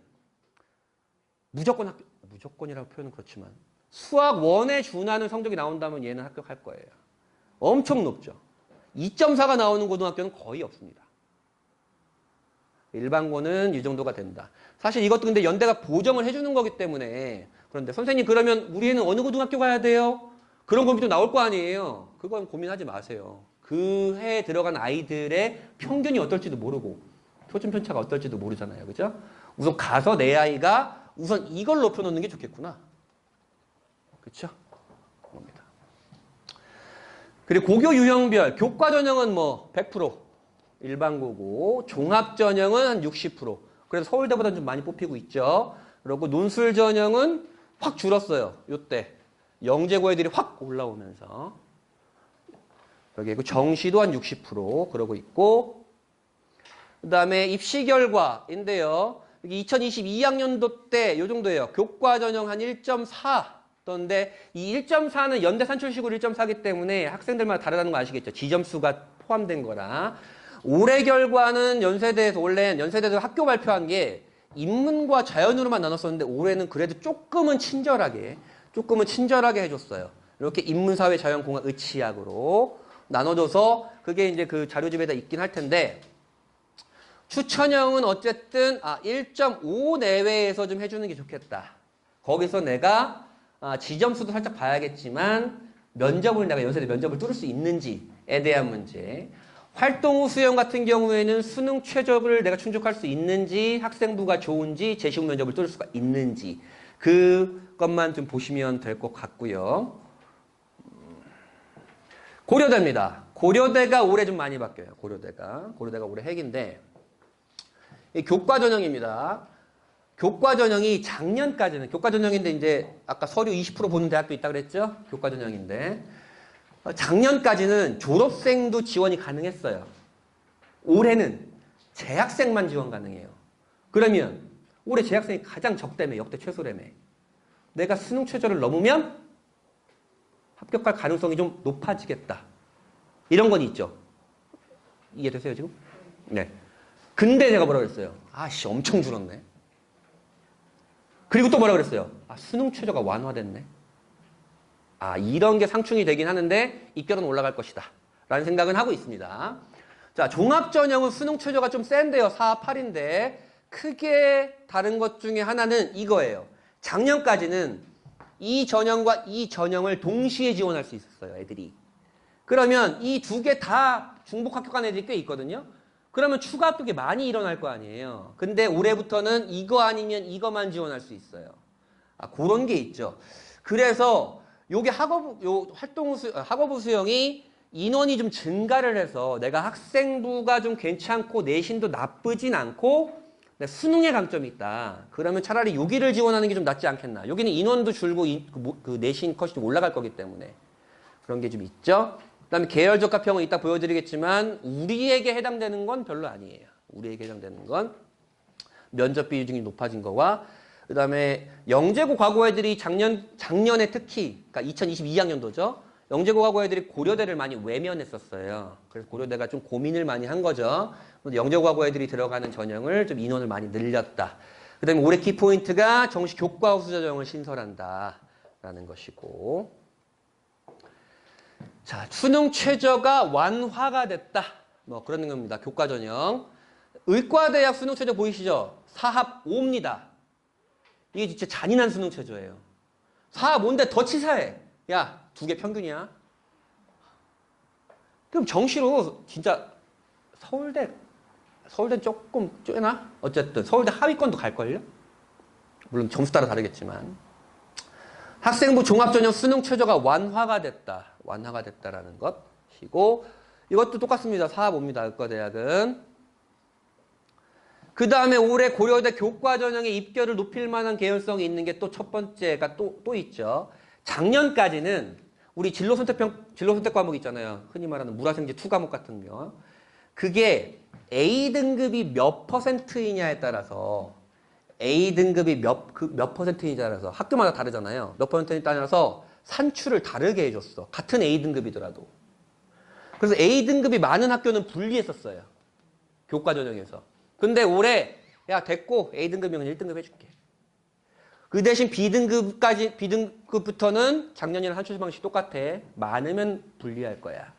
무조건이라고 표현은 그렇지만 수학 1에 준하는 성적이 나온다면 얘는 합격할 거예요. 엄청 높죠. 2.4가 나오는 고등학교는 거의 없습니다. 일반고는 이 정도가 된다. 사실 이것도 근데 연대가 보정을 해주는 거기 때문에. 그런데 선생님 그러면 우리 애는 어느 고등학교 가야 돼요? 그런 고민도 나올 거 아니에요. 그건 고민하지 마세요. 그 해에 들어간 아이들의 평균이 어떨지도 모르고 표준 편차가 어떨지도 모르잖아요. 그죠? 우선 가서 내 아이가 우선 이걸 높여놓는 게 좋겠구나. 그렇죠? 그겁니다. 그리고 고교 유형별 교과 전형은 뭐 100% 일반고고 종합 전형은 한 60%. 그래서 서울대보다 좀 많이 뽑히고 있죠. 그리고 논술 전형은 확 줄었어요. 요때 영재고 애들이 확 올라오면서 여기 정시도 한 60% 그러고 있고 그 다음에 입시 결과인데요. 2022학년도 때 요 정도예요. 교과 전형 한 1.4던데 이 1.4는 연대 산출식으로 1.4기 때문에 학생들마다 다르다는 거 아시겠죠? 지점수가 포함된 거라. 올해 결과는 연세대에서 원래 연세대에서 학교 발표한 게 인문과 자연으로만 나눴었는데 올해는 그래도 조금은 친절하게 해줬어요. 이렇게 인문사회 자연공학 의치학으로 나눠줘서 그게 이제 그 자료집에다 있긴 할 텐데 추천형은 어쨌든 1.5 내외에서 좀 해주는 게 좋겠다. 거기서 내가 지점수도 살짝 봐야겠지만 면접을 내가 연세대 면접을 뚫을 수 있는지에 대한 문제. 활동 후 수용 같은 경우에는 수능 최저를 내가 충족할 수 있는지 학생부가 좋은지 재시험 면접을 뚫을 수가 있는지 그것만 좀 보시면 될 것 같고요. 고려대입니다. 고려대가 올해 좀 많이 바뀌어요. 고려대가 올해 핵인데 이 교과 전형입니다. 교과 전형이 작년까지는 교과 전형인데 이제 아까 서류 20% 보는 대학도 있다 그랬죠? 교과 전형인데 작년까지는 졸업생도 지원이 가능했어요. 올해는 재학생만 지원 가능해요. 그러면 올해 재학생이 가장 적다며 역대 최소라며. 내가 수능 최저를 넘으면 합격할 가능성이 좀 높아지겠다. 이런 건 있죠. 이해되세요 지금? 네. 근데 내가 뭐라 그랬어요? 아씨 엄청 줄었네. 그리고 또 뭐라 그랬어요? 수능 최저가 완화됐네. 이런 게 상충이 되긴 하는데 입결은 올라갈 것이다. 라는 생각은 하고 있습니다. 자, 종합전형은 수능 최저가 좀 센데요. 4, 8인데 크게 다른 것 중에 하나는 이거예요. 작년까지는 이 전형과 이 전형을 동시에 지원할 수 있었어요. 애들이. 그러면 이 두 개 다 중복 합격한 애들이 꽤 있거든요. 그러면 추가 합격이 많이 일어날 거 아니에요. 근데 올해부터는 이거 아니면 이거만 지원할 수 있어요. 그런 게 있죠. 그래서 요게 학업부 수용이 인원이 좀 증가를 해서 내가 학생부가 좀 괜찮고 내신도 나쁘진 않고 수능에 강점이 있다. 그러면 차라리 여기를 지원하는 게 좀 낫지 않겠나. 여기는 인원도 줄고 그 내신 컷이 좀 올라갈 거기 때문에 그런 게 좀 있죠. 그다음에 계열적 합평은 이따 보여드리겠지만 우리에게 해당되는 건 별로 아니에요. 우리에게 해당되는 건 면접 비중이 높아진 거와 그다음에 영재고 과거 애들이 작년에 특히 그러니까 2022학년도죠. 영재고 과거 애들이 고려대를 많이 외면했었어요. 그래서 고려대가 좀 고민을 많이 한 거죠. 영재고 과거 애들이 들어가는 전형을 좀 인원을 많이 늘렸다. 그다음에 올해 키포인트가 정시 교과 우수 전형을 신설한다라는 것이고. 자, 수능 최저가 완화가 됐다. 뭐 그런 겁니다. 교과 전형. 의과대학 수능 최저 보이시죠? 4합 5입니다. 이게 진짜 잔인한 수능 최저예요. 4합 5인데 더 치사해. 야, 2개 평균이야. 그럼 정시로 진짜 서울대 조금 쪼나? 어쨌든 서울대 하위권도 갈걸요? 물론 점수 따라 다르겠지만. 학생부 종합전형 수능 최저가 완화가 됐다라는 것이고 이것도 똑같습니다. 4합 5입니다. 의과대학은. 그 다음에 올해 고려대 교과 전형의 입결을 높일 만한 개연성이 있는 게 또 첫 번째가 또 있죠. 작년까지는 우리 진로 선택 과목 있잖아요. 흔히 말하는 물화생지 2 과목 같은 거. 그게 A등급이 몇 %이냐에 따라서 A등급이 몇 %인지 따라서 학교마다 다르잖아요. 몇 %에 따라서 산출을 다르게 해줬어. 같은 A등급이더라도. 그래서 A등급이 많은 학교는 분리했었어요. 교과 전형에서. 근데 올해 야 됐고 A등급이면 1등급 해줄게. 그 대신 B등급부터는 작년이랑 산출 방식 똑같아. 많으면 분리할 거야.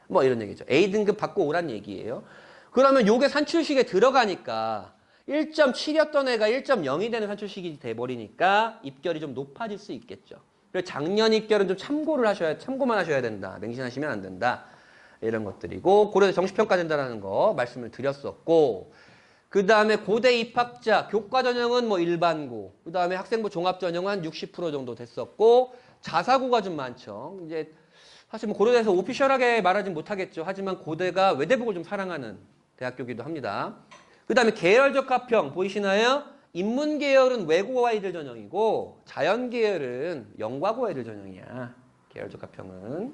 뭐 이런 얘기죠. A등급 받고 오란 얘기예요. 그러면 요게 산출식에 들어가니까 1.7이었던 애가 1.0이 되는 산출식이 돼버리니까 입결이 좀 높아질 수 있겠죠. 그래서 작년 입결은 좀 참고만 하셔야 된다. 맹신하시면 안 된다. 이런 것들이고, 고려대 정시평가 된다는 거 말씀을 드렸었고, 그 다음에 고대 입학자, 교과 전형은 뭐 일반고, 그 다음에 학생부 종합 전형은 한 60% 정도 됐었고, 자사고가 좀 많죠. 이제 사실 뭐 고려대에서 오피셜하게 말하진 못하겠죠. 하지만 고대가 외대북을 좀 사랑하는 대학교이기도 합니다. 그 다음에 계열적 합평 보이시나요? 인문계열은 외고 아이들 전형이고 자연계열은 영과고 아이들 전형이야. 계열적 합평은.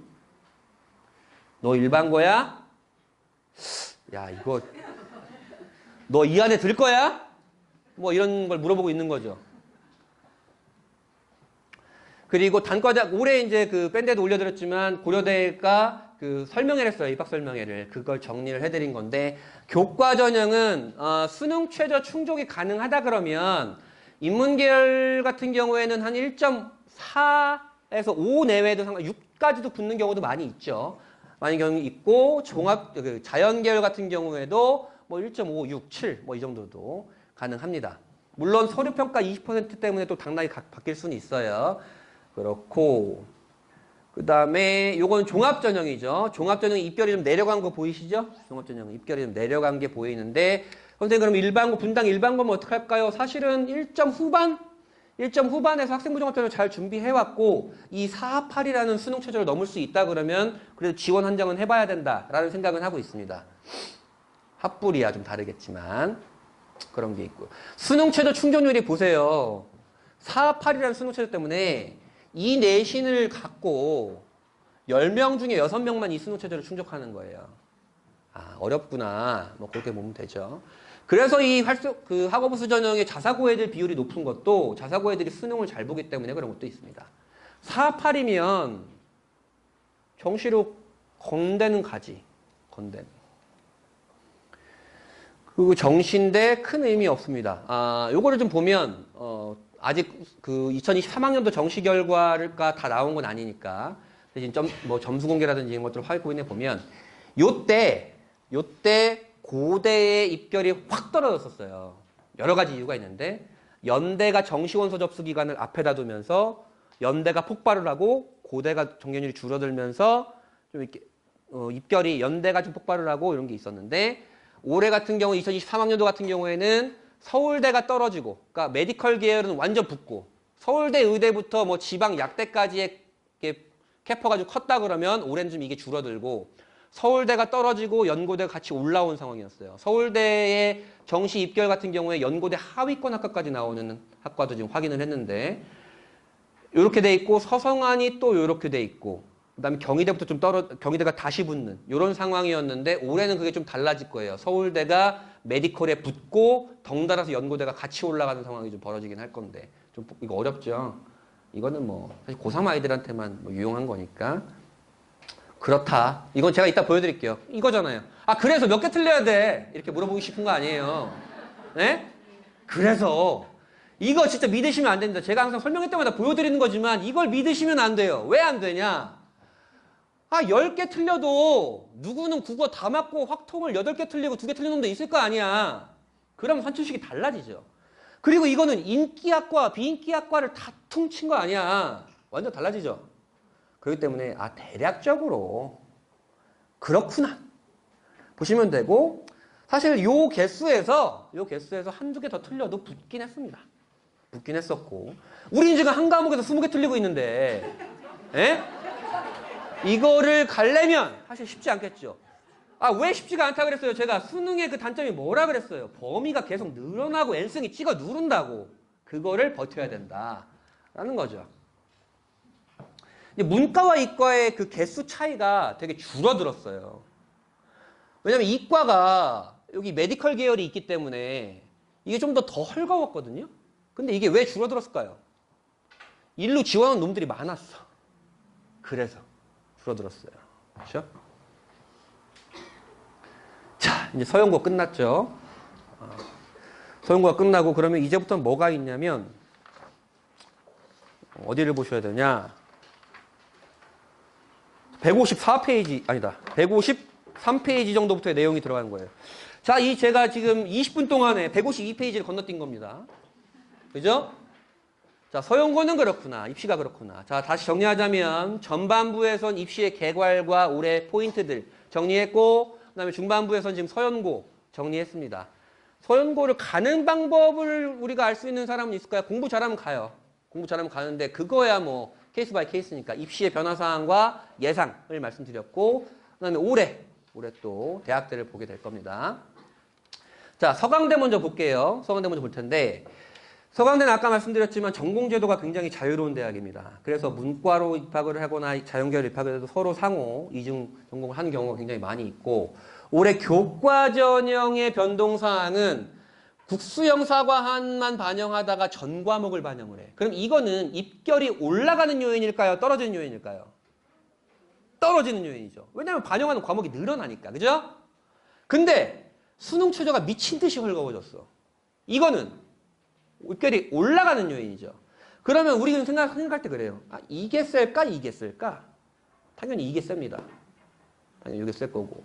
너 일반고야? 야 이거 너 이 안에 들 거야? 뭐 이런 걸 물어보고 있는 거죠. 그리고 단과자 올해 이제 그 밴드에도 올려드렸지만 고려대가 그 설명회를 했어요. 입학 설명회를. 그걸 정리를 해드린 건데 교과 전형은 수능 최저 충족이 가능하다 그러면 인문계열 같은 경우에는 한 1.4에서 5 내외도 상관 6까지도 붙는 경우도 많이 있죠. 많이 경우 있고 종합 그 자연계열 같은 경우에도 뭐 1.5, 6, 7 뭐 이 정도도 가능합니다. 물론 서류평가 20% 때문에 또 당락이 바뀔 수는 있어요. 그렇고 그 다음에 요건 종합전형이죠. 종합전형 입결이 좀 내려간 거 보이시죠? 종합전형 입결이 좀 내려간 게 보이는데 선생님 그럼 일반고 분당 일반고면 어떻게 할까요? 사실은 1점 후반에서 학생부 종합전형 잘 준비해왔고 이 448이라는 수능 최저를 넘을 수 있다 그러면 그래도 지원 한 장은 해봐야 된다라는 생각은 하고 있습니다. 합불이야 좀 다르겠지만 그런 게 있고요. 수능 최저 충족률이 보세요. 448이라는 수능 최저 때문에 이 내신을 갖고 10명 중에 6명만 이 수능 최저를 충족하는 거예요. 아, 어렵구나. 뭐 그렇게 보면 되죠. 그래서 이 학업우수 전형의 자사고 애들 비율이 높은 것도 자사고 애들이 수능을 잘 보기 때문에 그런 것도 있습니다. 448이면 정시로 건대는 가지. 건대. 그리고 정시인데 큰 의미 없습니다. 요거를 좀 보면 아직 그 2023학년도 정시 결과가 다 나온 건 아니니까 대신 점수 공개라든지 이런 것들을 확인해 보면 요때 고대의 입결이 확 떨어졌었어요. 여러 가지 이유가 있는데 연대가 정시원서 접수 기간을 앞에다 두면서 연대가 폭발을 하고 고대가 정년율이 줄어들면서 좀 이렇게 입결이 연대가 좀 폭발을 하고 이런 게 있었는데 올해 같은 경우 2023학년도 같은 경우에는 서울대가 떨어지고, 그러니까 메디컬 계열은 완전 붙고, 서울대 의대부터 뭐 지방 약대까지의 캐퍼가 좀 컸다 그러면 올해는 좀 이게 줄어들고, 서울대가 떨어지고 연고대가 같이 올라온 상황이었어요. 서울대의 정시 입결 같은 경우에 연고대 하위권 학과까지 나오는 학과도 지금 확인을 했는데, 이렇게 돼 있고, 서성안이 또 이렇게 돼 있고, 그 다음에 경희대부터 좀 경희대가 다시 붙는 이런 상황이었는데 올해는 그게 좀 달라질 거예요. 서울대가 메디컬에 붙고 덩달아서 연고대가 같이 올라가는 상황이 좀 벌어지긴 할 건데 좀 이거 어렵죠. 이거는 뭐 사실 고3 아이들한테만 뭐 유용한 거니까 그렇다. 이건 제가 이따 보여드릴게요. 이거잖아요. 아 그래서 몇 개 틀려야 돼? 이렇게 물어보고 싶은 거 아니에요. 네? 그래서 이거 진짜 믿으시면 안 됩니다. 제가 항상 설명할 때마다 보여드리는 거지만 이걸 믿으시면 안 돼요. 왜 안 되냐? 10개 틀려도 누구는 국어 다 맞고 확통을 8개 틀리고 2개 틀린 놈도 있을 거 아니야. 그럼 산출식이 달라지죠. 그리고 이거는 인기학과, 비인기학과를 다 퉁친 거 아니야. 완전 달라지죠. 그렇기 때문에 대략적으로 그렇구나. 보시면 되고 사실 요 개수에서 한두 개 더 틀려도 붙긴 했습니다. 붙긴 했었고 우리 지금 한 과목에서 20개 틀리고 있는데 에? 이거를 가려면 사실 쉽지 않겠죠. 왜 쉽지가 않다 그랬어요? 제가 수능의 그 단점이 뭐라 그랬어요? 범위가 계속 늘어나고 N승이 찍어 누른다고. 그거를 버텨야 된다라는 거죠. 문과와 이과의 그 개수 차이가 되게 줄어들었어요. 왜냐면 이과가 여기 메디컬 계열이 있기 때문에 이게 좀 더 헐거웠거든요. 근데 이게 왜 줄어들었을까요? 일로 지원하는 놈들이 많았어. 그래서 줄어들었어요. 그렇죠? 자, 이제 서영고 끝났죠. 서영고가 끝나고 그러면 이제부터는 뭐가 있냐면 어디를 보셔야 되냐? 154페이지, 아니다. 153페이지 정도부터의 내용이 들어가는 거예요. 자, 제가 지금 20분 동안에 152페이지를 건너뛴 겁니다. 그죠? 자, 서용고는 그렇구나. 입시가 그렇구나. 자, 다시 정리하자면 전반부에선 입시의 개괄과 올해 포인트들 정리했고, 그 다음에 중반부에선 지금 서연고 정리했습니다. 서연고를 가는 방법을 우리가 알 수 있는 사람은 있을까요? 공부 잘하면 가요. 공부 잘하면 가는데 그거야 뭐 케이스 바이 케이스니까 입시의 변화 사항과 예상을 말씀드렸고, 그 다음에 올해 또 대학들을 보게 될 겁니다. 자, 서강대 먼저 볼게요. 서강대 먼저 볼 텐데, 서강대는 아까 말씀드렸지만 전공제도가 굉장히 자유로운 대학입니다. 그래서 문과로 입학을 하거나 자연계열 입학을 해도 서로 상호 이중 전공을 하는 경우가 굉장히 많이 있고, 올해 교과 전형의 변동사항은 국수형 사과한만 반영하다가 전 과목을 반영을 해. 그럼 이거는 입결이 올라가는 요인일까요? 떨어지는 요인일까요? 떨어지는 요인이죠. 왜냐하면 반영하는 과목이 늘어나니까. 그죠? 근데 수능 최저가 미친 듯이 헐거워졌어. 이거는 입결이 올라가는 요인이죠. 그러면 우리는 생각할 때 그래요. 아, 이게 셀까? 이게 셀까? 당연히 이게 셉니다. 당연히 이게 셀 거고.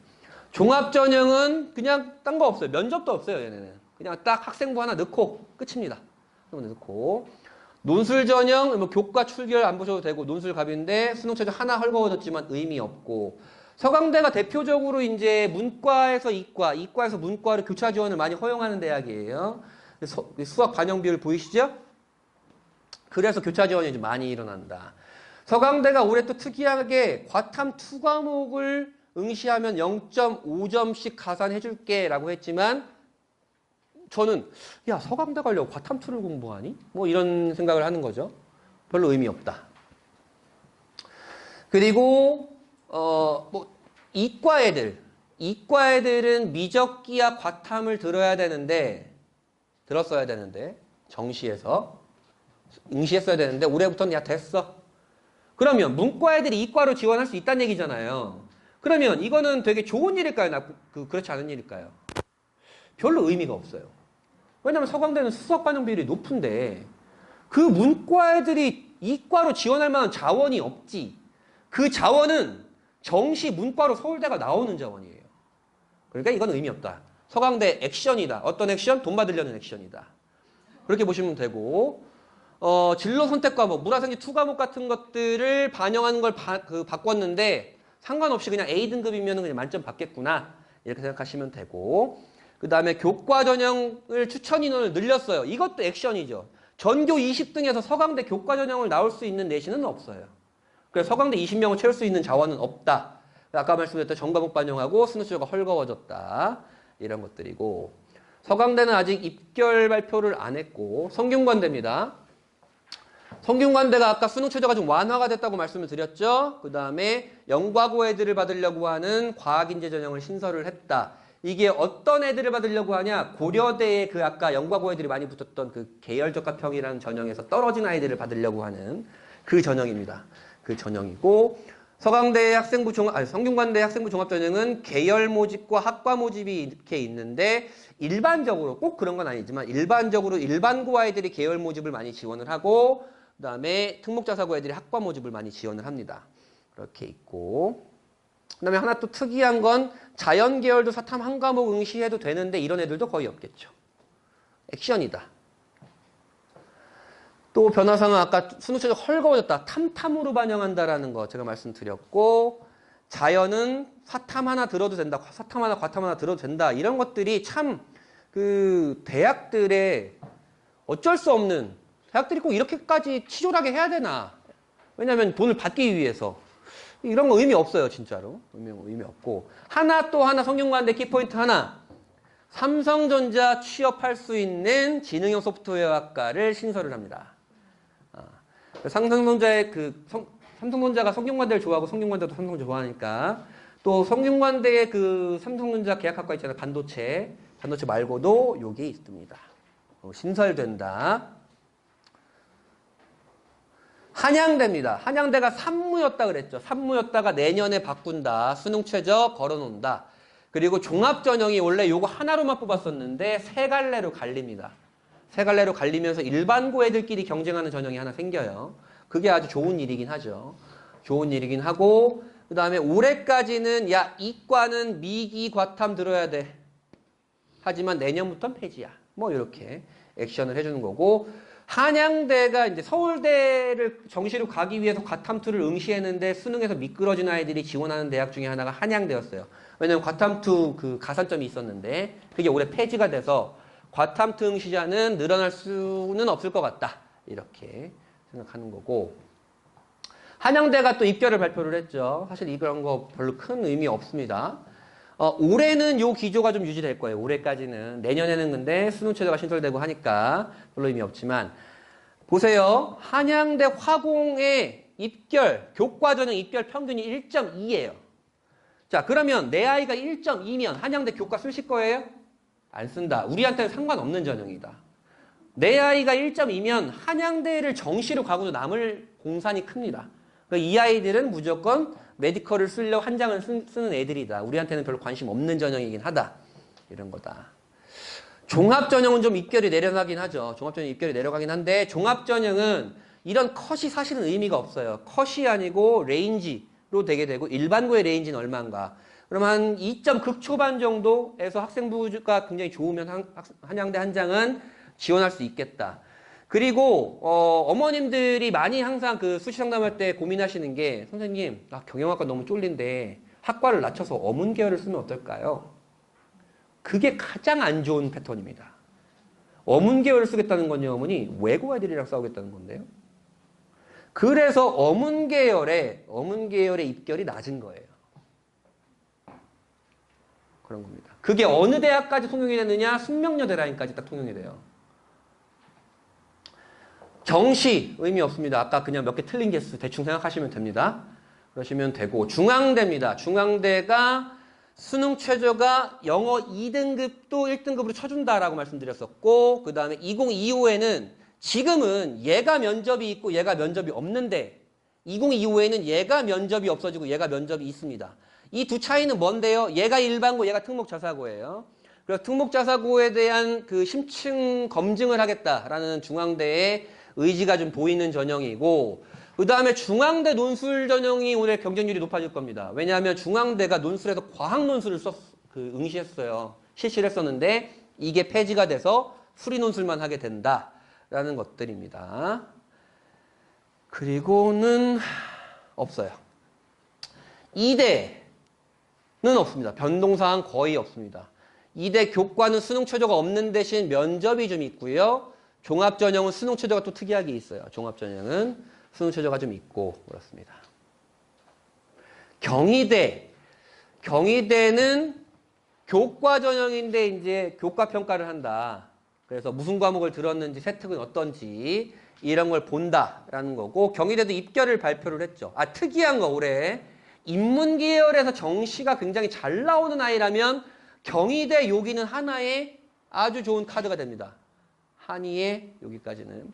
종합전형은 그냥 딴 거 없어요. 면접도 없어요, 얘네는. 그냥 딱 학생부 하나 넣고 끝입니다. 넣고. 논술전형, 뭐 교과 출결 안 보셔도 되고, 논술갑인데 수능 최저 하나 헐거워졌지만 의미 없고. 서강대가 대표적으로 이제 문과에서 이과, 이과에서 문과를 교차 지원을 많이 허용하는 대학이에요. 수학 반영 비율 보이시죠? 그래서 교차 지원이 좀 많이 일어난다. 서강대가 올해 또 특이하게 과탐 2과목을 응시하면 0.5점씩 가산해 줄게 라고 했지만, 저는 야, 서강대 가려고 과탐 2를 공부하니? 뭐 이런 생각을 하는 거죠. 별로 의미 없다. 그리고 뭐 이과 애들은 미적기와 과탐을 들었어야 되는데 정시에서 응시했어야 되는데 올해부터는 야 됐어. 그러면 문과 애들이 이과로 지원할 수 있다는 얘기잖아요. 그러면 이거는 되게 좋은 일일까요? 그렇지 않은 일일까요? 별로 의미가 없어요. 왜냐하면 서강대는 수석 반영 비율이 높은데 그 문과 애들이 이과로 지원할 만한 자원이 없지. 그 자원은 정시 문과로 서울대가 나오는 자원이에요. 그러니까 이건 의미 없다. 서강대 액션이다. 어떤 액션? 돈 받으려는 액션이다. 그렇게 보시면 되고, 진로 선택 과목, 물화생지 2과목 같은 것들을 반영하는 걸 바꿨는데 상관없이 그냥 A등급이면 그냥 만점 받겠구나. 이렇게 생각하시면 되고, 그 다음에 교과 전형을 추천 인원을 늘렸어요. 이것도 액션이죠. 전교 20등에서 서강대 교과 전형을 나올 수 있는 내신은 없어요. 그래서 서강대 20명을 채울 수 있는 자원은 없다. 아까 말씀드렸던 전과목 반영하고 수능 최저가 헐거워졌다. 이런 것들이고, 서강대는 아직 입결 발표를 안 했고, 성균관대입니다. 성균관대가 아까 수능 최저가 좀 완화가 됐다고 말씀을 드렸죠. 그 다음에 영과고 애들을 받으려고 하는 과학인재 전형을 신설을 했다. 이게 어떤 애들을 받으려고 하냐? 고려대에 그 아까 영과고 애들이 많이 붙었던 그 계열적합형이라는 전형에서 떨어진 아이들을 받으려고 하는 그 전형입니다. 그 전형이고, 성균관대 학생부 종합전형은 계열 모집과 학과 모집이 이렇게 있는데, 일반적으로 꼭 그런 건 아니지만 일반적으로 일반고 아이들이 계열 모집을 많이 지원을 하고, 그 다음에 특목자사고 애들이 학과 모집을 많이 지원을 합니다. 그렇게 있고, 그 다음에 하나 또 특이한 건 자연 계열도 사탐 한 과목 응시해도 되는데 이런 애들도 거의 없겠죠. 액션이다. 또 변화사항은 아까 수능 최저 헐거워졌다. 탐탐으로 반영한다라는 거 제가 말씀드렸고, 자연은 사탐 하나 들어도 된다. 사탐 하나, 과탐 하나 들어도 된다. 이런 것들이 참 그 대학들의 어쩔 수 없는, 대학들이 꼭 이렇게까지 치졸하게 해야 되나. 왜냐하면 돈을 받기 위해서. 이런 거 의미 없어요, 진짜로. 의미 없고. 또 하나 성균관대 키포인트 하나. 삼성전자 취업할 수 있는 지능형 소프트웨어학과를 신설을 합니다. 삼성전자가 성균관대를 좋아하고 성균관대도 삼성 좋아하니까, 또 성균관대의 그 삼성전자 계약학과 있잖아요. 반도체 말고도 요게 있습니다. 신설된다. 한양대입니다. 한양대가 산무였다 그랬죠. 산무였다가 내년에 바꾼다. 수능 최저 걸어놓는다. 그리고 종합전형이 원래 요거 하나로만 뽑았었는데 세 갈래로 갈립니다. 세 갈래로 갈리면서 일반고 애들끼리 경쟁하는 전형이 하나 생겨요. 그게 아주 좋은 일이긴 하죠. 좋은 일이긴 하고, 그 다음에 올해까지는 야, 이과는 미기 과탐 들어야 돼. 하지만 내년부터는 폐지야. 뭐 이렇게 액션을 해주는 거고, 한양대가 이제 서울대를 정시로 가기 위해서 과탐2를 응시했는데 수능에서 미끄러진 아이들이 지원하는 대학 중에 하나가 한양대였어요. 왜냐면 과탐2 그 가산점이 있었는데 그게 올해 폐지가 돼서 과탐2 응시자는 늘어날 수는 없을 것 같다. 이렇게 생각하는 거고, 한양대가 또 입결을 발표를 했죠. 사실 이런 거 별로 큰 의미 없습니다. 올해는 요 기조가 좀 유지될 거예요. 올해까지는. 내년에는 근데 수능 체제가 신설되고 하니까 별로 의미 없지만, 보세요. 한양대 화공의 입결, 교과전형 입결 평균이 1.2예요. 자, 그러면 내 아이가 1.2면 한양대 교과 쓰실 거예요? 안 쓴다. 우리한테는 상관없는 전형이다. 내 아이가 1.2면 한양대를 정시로 가고도 남을 공산이 큽니다. 그러니까 이 아이들은 무조건 메디컬을 쓰려고 한 장을 쓰는 애들이다. 우리한테는 별로 관심 없는 전형이긴 하다. 이런 거다. 종합전형은 좀 입결이 내려가긴 하죠. 종합전형 입결이 내려가긴 한데, 종합전형은 이런 컷이 사실은 의미가 없어요. 컷이 아니고 레인지로 되게 되고, 일반고의 레인지는 얼마인가. 그럼 한 2점 극초반 정도에서 학생부가 굉장히 좋으면 한양대 한 장은 지원할 수 있겠다. 그리고 어머님들이 많이 항상 그 수시 상담할 때 고민하시는 게, 선생님, 경영학과 너무 쫄린데 학과를 낮춰서 어문 계열을 쓰면 어떨까요? 그게 가장 안 좋은 패턴입니다. 어문 계열을 쓰겠다는 건요, 어머니 외고 아이들이랑 싸우겠다는 건데요. 그래서 어문 계열의 입결이 낮은 거예요. 그런 겁니다. 그게 어느 대학까지 통용이 되느냐? 숙명여대 라인까지 딱 통용이 돼요. 정시 의미 없습니다. 아까 그냥 몇 개 틀린 개수 대충 생각하시면 됩니다. 그러시면 되고, 중앙대입니다. 중앙대가 수능 최저가 영어 2등급도 1등급으로 쳐준다라고 말씀드렸었고, 그 다음에 2025에는 지금은 얘가 면접이 있고 얘가 면접이 없는데, 2025에는 얘가 면접이 없어지고 얘가 면접이 있습니다. 이 두 차이는 뭔데요? 얘가 일반고, 얘가 특목자사고예요. 그래서 특목자사고에 대한 그 심층 검증을 하겠다라는 중앙대의 의지가 좀 보이는 전형이고, 그 다음에 중앙대 논술 전형이 올해 경쟁률이 높아질 겁니다. 왜냐하면 중앙대가 논술에서 과학 논술을 응시했어요. 실시를 했었는데 이게 폐지가 돼서 수리 논술만 하게 된다라는 것들입니다. 그리고는 없어요. 이대는 없습니다. 변동사항 거의 없습니다. 이대 교과는 수능 최저가 없는 대신 면접이 좀 있고요. 종합전형은 수능 최저가 또 특이하게 있어요. 종합전형은 수능 최저가 좀 있고 그렇습니다. 경희대는 교과 전형인데 이제 교과 평가를 한다. 그래서 무슨 과목을 들었는지 세특은 어떤지 이런 걸 본다라는 거고, 경희대도 입결을 발표를 했죠. 특이한 거 올해 인문 계열에서 정시가 굉장히 잘 나오는 아이라면 경희대 여기는 하나의 아주 좋은 카드가 됩니다. 한의에 여기까지는.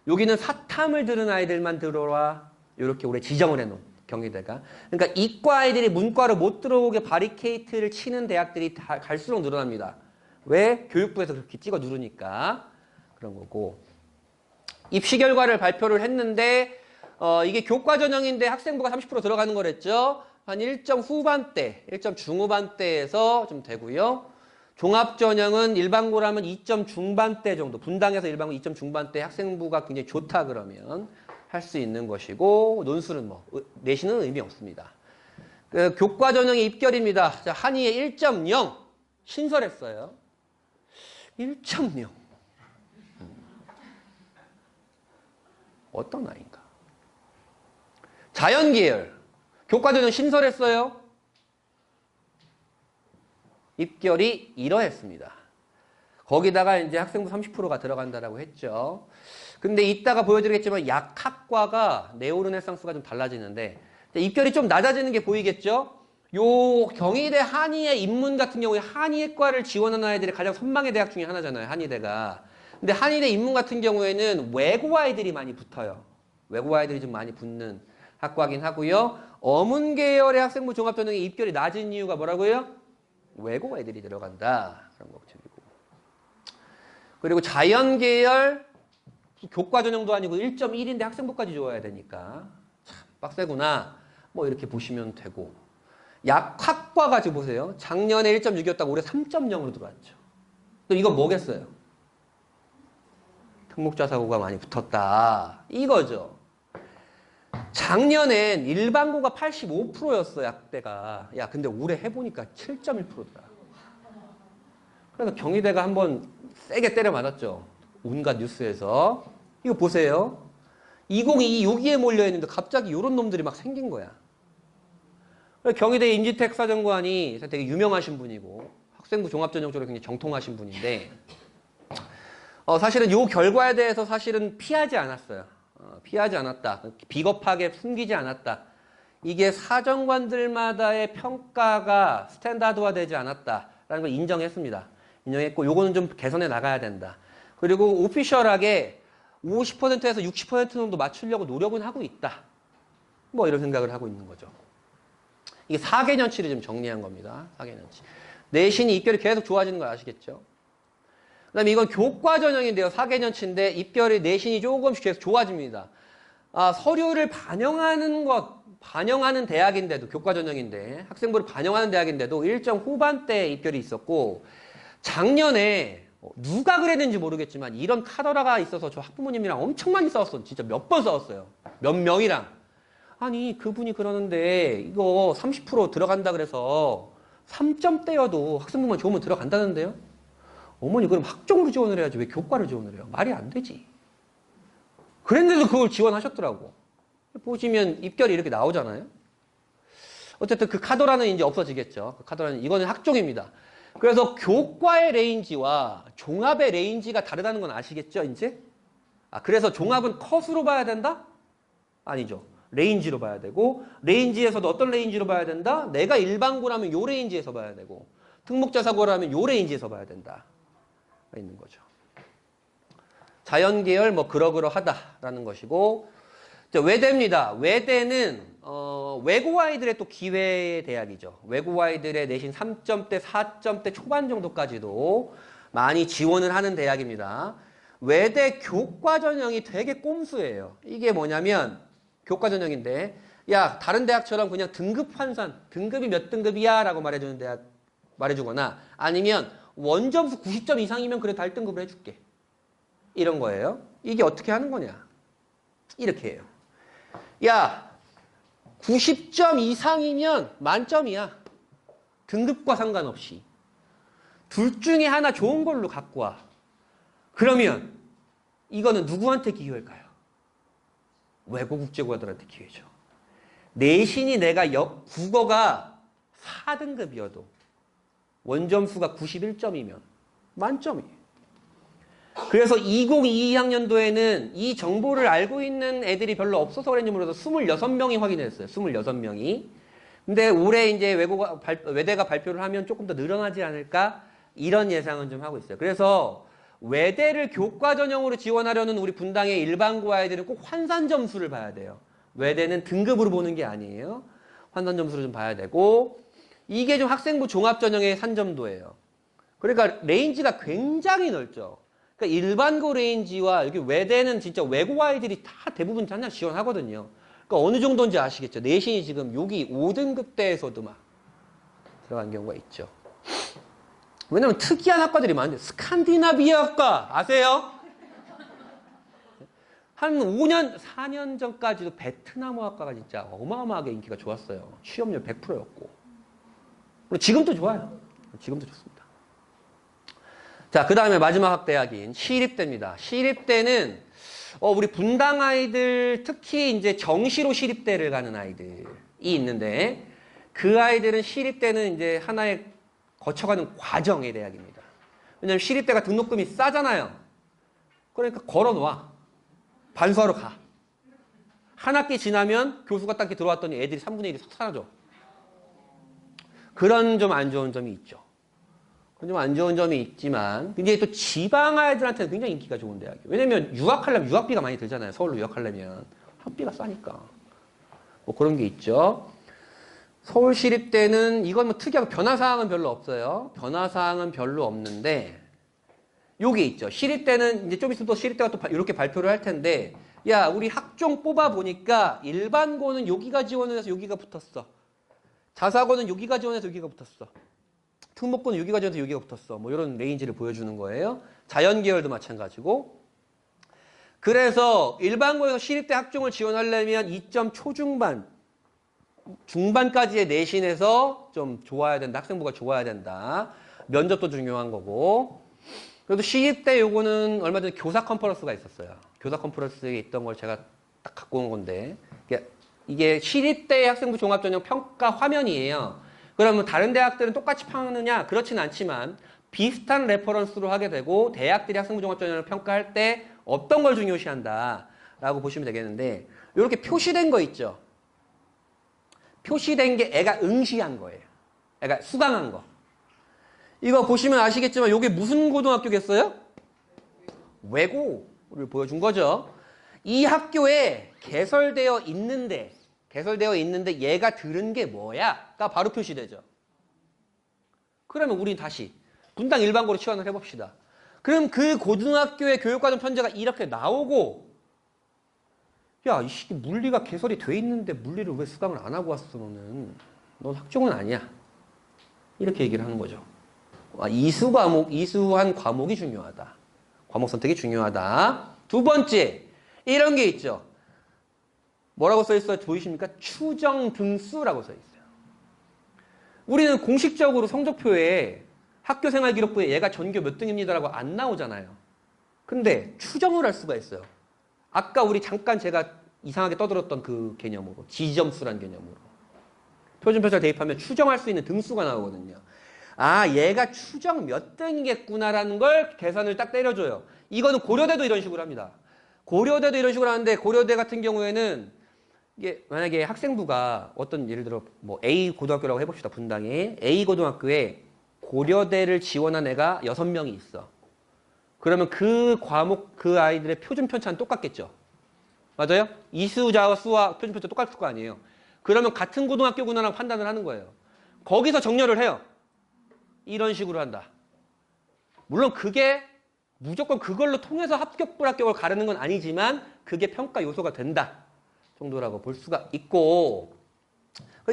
여기는 사탐을 들은 아이들만 들어와. 이렇게 올해 지정을 해놓은 경희대가. 그러니까 이과 아이들이 문과로 못 들어오게 바리케이트를 치는 대학들이 다 갈수록 늘어납니다. 왜? 교육부에서 그렇게 찍어 누르니까. 그런 거고. 입시 결과를 발표를 했는데 이게 교과 전형인데 학생부가 30% 들어가는 거랬죠. 한 1점 후반대, 1점 중후반대에서 좀 되고요. 종합전형은 일반고라면 2점 중반대 정도, 분당에서 일반고 2점 중반대 학생부가 굉장히 좋다 그러면 할 수 있는 것이고, 논술은 뭐 내신은 의미 없습니다. 교과전형의 입결입니다. 자, 한의의 1.0 신설했어요. 1.0 어떤 아이인가? 자연계열 교과전형 신설했어요. 입결이 이러했습니다. 거기다가 이제 학생부 30%가 들어간다라고 했죠. 근데 이따가 보여드리겠지만 약학과가 네오르네상스가 좀 달라지는데 입결이 좀 낮아지는 게 보이겠죠? 요 경희대 한의의 인문 같은 경우에 한의과를 지원하는 아이들이 가장 선망의 대학 중에 하나잖아요. 한의대가. 근데 한의대 인문 같은 경우에는 외고 아이들이 많이 붙어요. 외고 아이들이 좀 많이 붙는 학과긴 하고요. 어문 계열의 학생부 종합전형의 입결이 낮은 이유가 뭐라고요? 외고 애들이 들어간다. 그런 걱정이고. 그리고 자연 계열 교과 전형도 아니고 1.1인데 학생부까지 줘야 되니까 참 빡세구나. 뭐 이렇게 보시면 되고. 약학과 가지고 보세요. 작년에 1.6이었다가 올해 3.0으로 들어왔죠. 또 이건 뭐겠어요? 특목자 사고가 많이 붙었다. 이거죠. 작년엔 일반고가 85%였어, 약대가. 야, 근데 올해 해보니까 7.1%더라. 그래서 경희대가 한번 세게 때려 맞았죠. 온갖 뉴스에서. 이거 보세요. 2022 여기에 몰려있는데 갑자기 이런 놈들이 막 생긴 거야. 경희대 임지택 사정관이 되게 유명하신 분이고 학생부 종합전형 쪽으로 굉장히 정통하신 분인데 사실은 이 결과에 대해서 사실은 피하지 않았어요. 피하지 않았다. 비겁하게 숨기지 않았다. 이게 사정관들마다의 평가가 스탠다드화되지 않았다라는 걸 인정했습니다. 인정했고 요거는 좀 개선해 나가야 된다. 그리고 오피셜하게 50%에서 60% 정도 맞추려고 노력은 하고 있다. 뭐 이런 생각을 하고 있는 거죠. 이게 4개년치를 좀 정리한 겁니다. 4개년치. 내신이 입결이 계속 좋아지는 거 아시겠죠? 그 다음에 이건 교과 전형인데요. 4개년치인데 입결이 내신이 조금씩 계속 좋아집니다. 서류를 반영하는 대학인데도, 교과 전형인데, 학생부를 반영하는 대학인데도 일정 후반대 입결이 있었고, 작년에 누가 그랬는지 모르겠지만 이런 카더라가 있어서 저 학부모님이랑 엄청 많이 싸웠어. 진짜 몇 번 싸웠어요. 몇 명이랑. 아니 그분이 그러는데 이거 30% 들어간다 그래서 3점대여도 학생부만 좋으면 들어간다는데요? 어머니 그럼 학종으로 지원을 해야지 왜 교과를 지원을 해요? 말이 안 되지. 그랬는데도 그걸 지원하셨더라고. 보시면 입결이 이렇게 나오잖아요. 어쨌든 그 카더라는 이제 없어지겠죠. 그 카더라는 이거는 학종입니다. 그래서 교과의 레인지와 종합의 레인지가 다르다는 건 아시겠죠, 이제? 그래서 종합은 컷으로 봐야 된다? 아니죠. 레인지로 봐야 되고, 레인지에서도 어떤 레인지로 봐야 된다? 내가 일반고라면 요 레인지에서 봐야 되고, 특목자 사고라면 요 레인지에서 봐야 된다. 있는 거죠. 자연계열 뭐 그러그러하다라는 것이고, 외대입니다. 외대는 외고 아이들의 또 기회 대학이죠. 외고 아이들의 내신 3점대, 4점대 초반 정도까지도 많이 지원을 하는 대학입니다. 외대 교과 전형이 되게 꼼수예요. 이게 뭐냐면 교과 전형인데 야 다른 대학처럼 그냥 등급 환산, 등급이 몇 등급이야 라고 말해주는 대학 말해주거나 아니면 원점수 90점 이상이면 그래 다 1등급을 해줄게. 이런 거예요. 이게 어떻게 하는 거냐. 이렇게 해요. 야 90점 이상이면 만점이야. 등급과 상관없이. 둘 중에 하나 좋은 걸로 갖고 와. 그러면 이거는 누구한테 기회일까요? 외고 국제고들한테 기회죠. 내신이 내가 국어가 4등급이어도 원점수가 91점이면 만점이에요. 그래서 2022학년도에는 이 정보를 알고 있는 애들이 별로 없어서 그랬는지 몰라도 26명이 확인했어요. 26명이. 근데 올해 이제 외대가 발표를 하면 조금 더 늘어나지 않을까? 이런 예상은 좀 하고 있어요. 그래서 외대를 교과 전형으로 지원하려는 우리 분당의 일반고 아이들은 꼭 환산 점수를 봐야 돼요. 외대는 등급으로 보는 게 아니에요. 환산 점수를 좀 봐야 되고 이게 좀 학생부 종합 전형의 산점도예요. 그러니까 레인지가 굉장히 넓죠. 그러니까 일반고 레인지와 여기 외대는 진짜 외고 아이들이 다 대부분 다 지원하거든요. 그러니까 어느 정도인지 아시겠죠? 내신이 지금 여기 5등급대에서도 막 들어간 경우가 있죠. 왜냐면 특이한 학과들이 많은데 스칸디나비아 학과 아세요? 한 5년, 4년 전까지도 베트남 학과가 진짜 어마어마하게 인기가 좋았어요. 취업률 100%였고. 그리고 지금도 좋아요. 지금도 좋습니다. 자, 그 다음에 마지막 학대학인 시립대입니다. 시립대는 우리 분당 아이들 특히 이제 정시로 시립대를 가는 아이들이 있는데 그 아이들은 시립대는 이제 하나의 거쳐가는 과정의 대학입니다. 왜냐하면 시립대가 등록금이 싸잖아요. 그러니까 걸어놓아. 반수하러 가. 한 학기 지나면 교수가 딱 들어왔더니 애들이 3분의 1이 싹 사라져. 그런 좀 안 좋은 점이 있죠. 좀 안 좋은 점이 있지만 근데 또 지방 아이들한테는 굉장히 인기가 좋은 대학이에요. 왜냐면 유학하려면 유학비가 많이 들잖아요. 서울로 유학하려면 학비가 싸니까. 뭐 그런 게 있죠. 서울시립대는 이건 뭐 특이하고 변화사항은 별로 없어요. 변화사항은 별로 없는데 요게 있죠. 시립대는 이제 좀 있으면 또 시립대가 또 이렇게 발표를 할 텐데 야, 우리 학종 뽑아보니까 일반고는 여기가 지원을 해서 여기가 붙었어. 자사고는 여기가 지원해서 여기가 붙었어. 특목고는 여기가 지원해서 여기가 붙었어. 뭐 이런 레인지를 보여주는 거예요. 자연계열도 마찬가지고. 그래서 일반고에서 시립대 학종을 지원하려면 2점 초중반, 중반까지의 내신에서 좀 좋아야 된다. 학생부가 좋아야 된다. 면접도 중요한 거고. 그래도 시립대 요거는 얼마 전에 교사 컨퍼런스가 있었어요. 교사 컨퍼런스에 있던 걸 제가 딱 갖고 온 건데 이게 시립대 학생부 종합전형 평가 화면이에요. 그러면 다른 대학들은 똑같이 파느냐? 그렇진 않지만 비슷한 레퍼런스로 하게 되고 대학들이 학생부 종합전형을 평가할 때 어떤 걸 중요시한다라고 보시면 되겠는데 이렇게 표시된 거 있죠. 표시된 게 애가 응시한 거예요. 애가 수강한 거. 이거 보시면 아시겠지만 이게 무슨 고등학교겠어요? 외고를 보여준 거죠. 이 학교에 개설되어 있는데 얘가 들은 게 뭐야?가 바로 표시되죠. 그러면 우린 다시 분당 일반고로 치환을 해봅시다. 그럼 그 고등학교의 교육과정 편제가 이렇게 나오고 야, 이 시기 물리가 개설이 돼 있는데 물리를 왜 수강을 안 하고 왔어 너는? 넌 학종은 아니야. 이렇게 얘기를 하는 거죠. 이수한 과목이 중요하다. 과목 선택이 중요하다. 두 번째, 이런 게 있죠. 뭐라고 써 있어요? 보이십니까? 추정 등수라고 써 있어요. 우리는 공식적으로 성적표에 학교생활기록부에 얘가 전교 몇 등입니다라고 안 나오잖아요. 근데 추정을 할 수가 있어요. 아까 우리 잠깐 제가 이상하게 떠들었던 그 개념으로, 지점수란 개념으로. 표준편차를 대입하면 추정할 수 있는 등수가 나오거든요. 아, 얘가 추정 몇 등이겠구나라는 걸 계산을 딱 때려줘요. 이거는 고려대도 이런 식으로 합니다. 고려대도 이런 식으로 하는데 고려대 같은 경우에는 이게 만약에 학생부가 어떤 예를 들어 뭐 A 고등학교라고 해봅시다. 분당에 A 고등학교에 고려대를 지원한 애가 6명이 있어. 그러면 그 과목 그 아이들의 표준 편차는 똑같겠죠. 맞아요? 이수자와 수와 표준 편차 똑같을 거 아니에요. 그러면 같은 고등학교구나라고 판단을 하는 거예요. 거기서 정렬을 해요. 이런 식으로 한다. 물론 그게 무조건 그걸로 통해서 합격 불합격을 가르는 건 아니지만 그게 평가 요소가 된다 정도라고 볼 수가 있고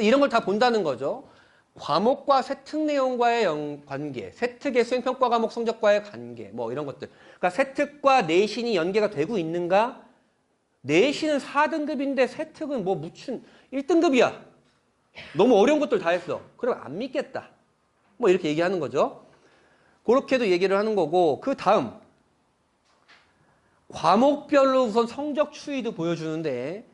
이런 걸 다 본다는 거죠. 과목과 세특 내용과의 관계, 세특의 수행평가 과목 성적과의 관계 뭐 이런 것들. 그러니까 세특과 내신이 연계가 되고 있는가? 내신은 4등급인데 세특은 뭐 무슨 1등급이야. 너무 어려운 것들 다 했어. 그럼 안 믿겠다. 뭐 이렇게 얘기하는 거죠. 그렇게도 얘기를 하는 거고 그 다음 과목별로 우선 성적 추이도 보여주는데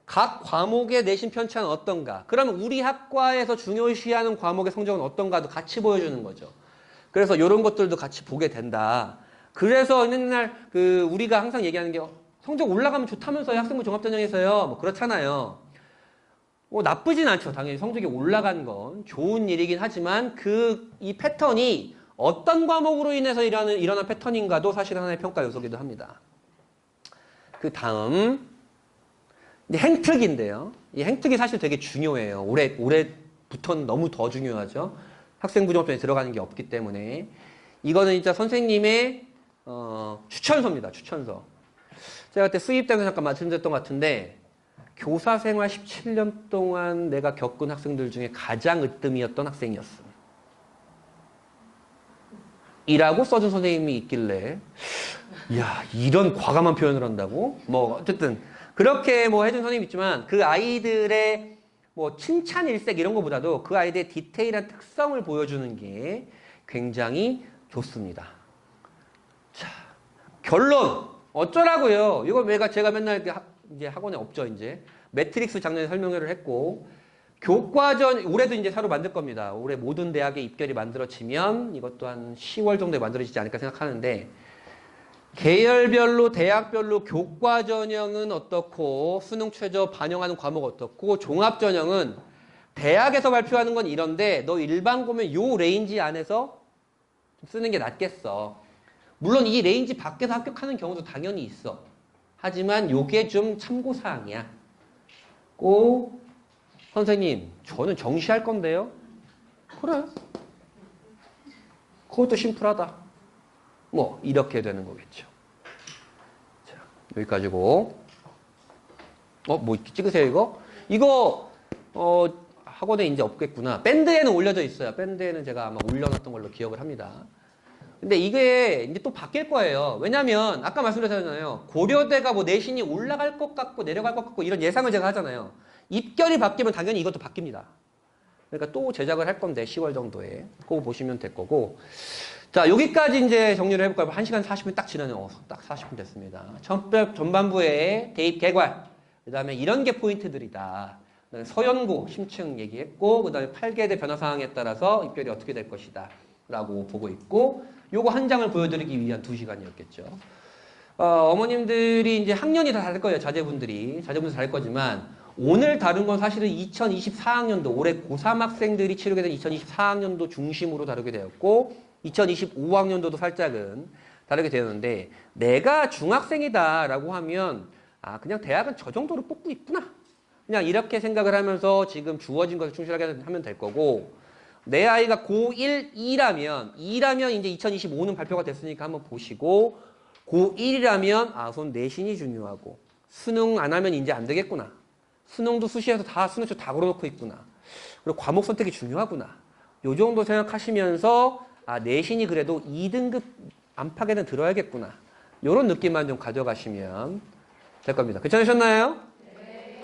각 과목의 내신 편차는 어떤가? 그러면 우리 학과에서 중요시하는 과목의 성적은 어떤가도 같이 보여주는 거죠. 그래서 이런 것들도 같이 보게 된다. 그래서 맨날 우리가 항상 얘기하는 게 성적 올라가면 좋다면서요. 학생부 종합전형에서요. 뭐 그렇잖아요. 나쁘진 않죠. 당연히 성적이 올라간 건 좋은 일이긴 하지만 이 패턴이 어떤 과목으로 인해서 일어난 패턴인가도 사실 하나의 평가 요소기도 합니다. 그 다음 행특인데요. 이 행특이 사실 되게 중요해요. 올해부터는 너무 더 중요하죠. 학생부 종합전형에 들어가는 게 없기 때문에 이거는 진짜 선생님의 추천서입니다. 추천서. 제가 그때 수입대에서 잠깐 말씀드렸던 것 같은데 교사 생활 17년 동안 내가 겪은 학생들 중에 가장 으뜸이었던 학생이었어. 이라고 써준 선생님이 있길래 이야 이런 과감한 표현을 한다고? 뭐 어쨌든 그렇게 뭐 해준 선생님이 있지만 그 아이들의 뭐 칭찬 일색 이런 것보다도 그 아이들의 디테일한 특성을 보여주는 게 굉장히 좋습니다. 자 결론 어쩌라고요? 이거 제가 맨날 이제 학원에 없죠 이제 매트릭스 작년에 설명회를 했고 교과전 올해도 이제 새로 만들 겁니다. 올해 모든 대학의 입결이 만들어지면 이것도 한 10월 정도에 만들어지지 않을까 생각하는데 계열별로 대학별로 교과전형은 어떻고 수능 최저 반영하는 과목 어떻고 종합전형은 대학에서 발표하는 건 이런데 너 일반고면 요 레인지 안에서 쓰는 게 낫겠어. 물론 이 레인지 밖에서 합격하는 경우도 당연히 있어. 하지만 요게 좀 참고사항이야. 꼭 선생님 저는 정시할 건데요. 그래. 그것도 심플하다. 뭐 이렇게 되는 거겠죠. 자, 여기까지고 뭐 찍으세요, 이거? 이거, 학원에 이제 없겠구나. 밴드에는 올려져 있어요. 밴드에는 제가 아마 올려놨던 걸로 기억을 합니다. 근데 이게 이제 또 바뀔 거예요. 왜냐면, 아까 말씀드렸잖아요. 고려대가 뭐 내신이 올라갈 것 같고 내려갈 것 같고 이런 예상을 제가 하잖아요. 입결이 바뀌면 당연히 이것도 바뀝니다. 그러니까 또 제작을 할 건데, 10월 정도에. 그거 보시면 될 거고. 자, 여기까지 이제 정리를 해볼까요? 1시간 40분 딱 지나네요. 딱 40분 됐습니다. 전반부에 대입 개괄. 그 다음에 이런 게 포인트들이다. 그다음에 서연고, 심층 얘기했고, 그 다음에 8계대 변화 사항에 따라서 입결이 어떻게 될 것이다. 라고 보고 있고, 요거 한 장을 보여드리기 위한 2시간이었겠죠. 어머님들이 이제 학년이 다 다를 거예요. 자제분들 다를 거지만, 오늘 다룬 건 사실은 2024학년도, 올해 고3 학생들이 치르게 된 2024학년도 중심으로 다루게 되었고, 2025학년도도 살짝은 다르게 되었는데, 내가 중학생이다라고 하면, 그냥 대학은 저 정도로 뽑고 있구나. 그냥 이렇게 생각을 하면서 지금 주어진 것을 충실하게 하면 될 거고, 내 아이가 고1, 2라면 이제 2025는 발표가 됐으니까 한번 보시고, 고1이라면, 손 내신이 중요하고, 수능 안 하면 이제 안 되겠구나. 수능도 수시에서 수능표 다 걸어놓고 있구나. 그리고 과목 선택이 중요하구나. 요 정도 생각하시면서, 내신이 그래도 2등급 안팎에는 들어야겠구나. 요런 느낌만 좀 가져가시면 될 겁니다. 괜찮으셨나요? 네.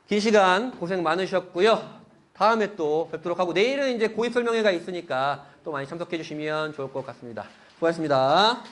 긴 시간 고생 많으셨고요. 다음에 또 뵙도록 하고, 내일은 이제 고입 설명회가 있으니까 또 많이 참석해 주시면 좋을 것 같습니다. 수고하셨습니다.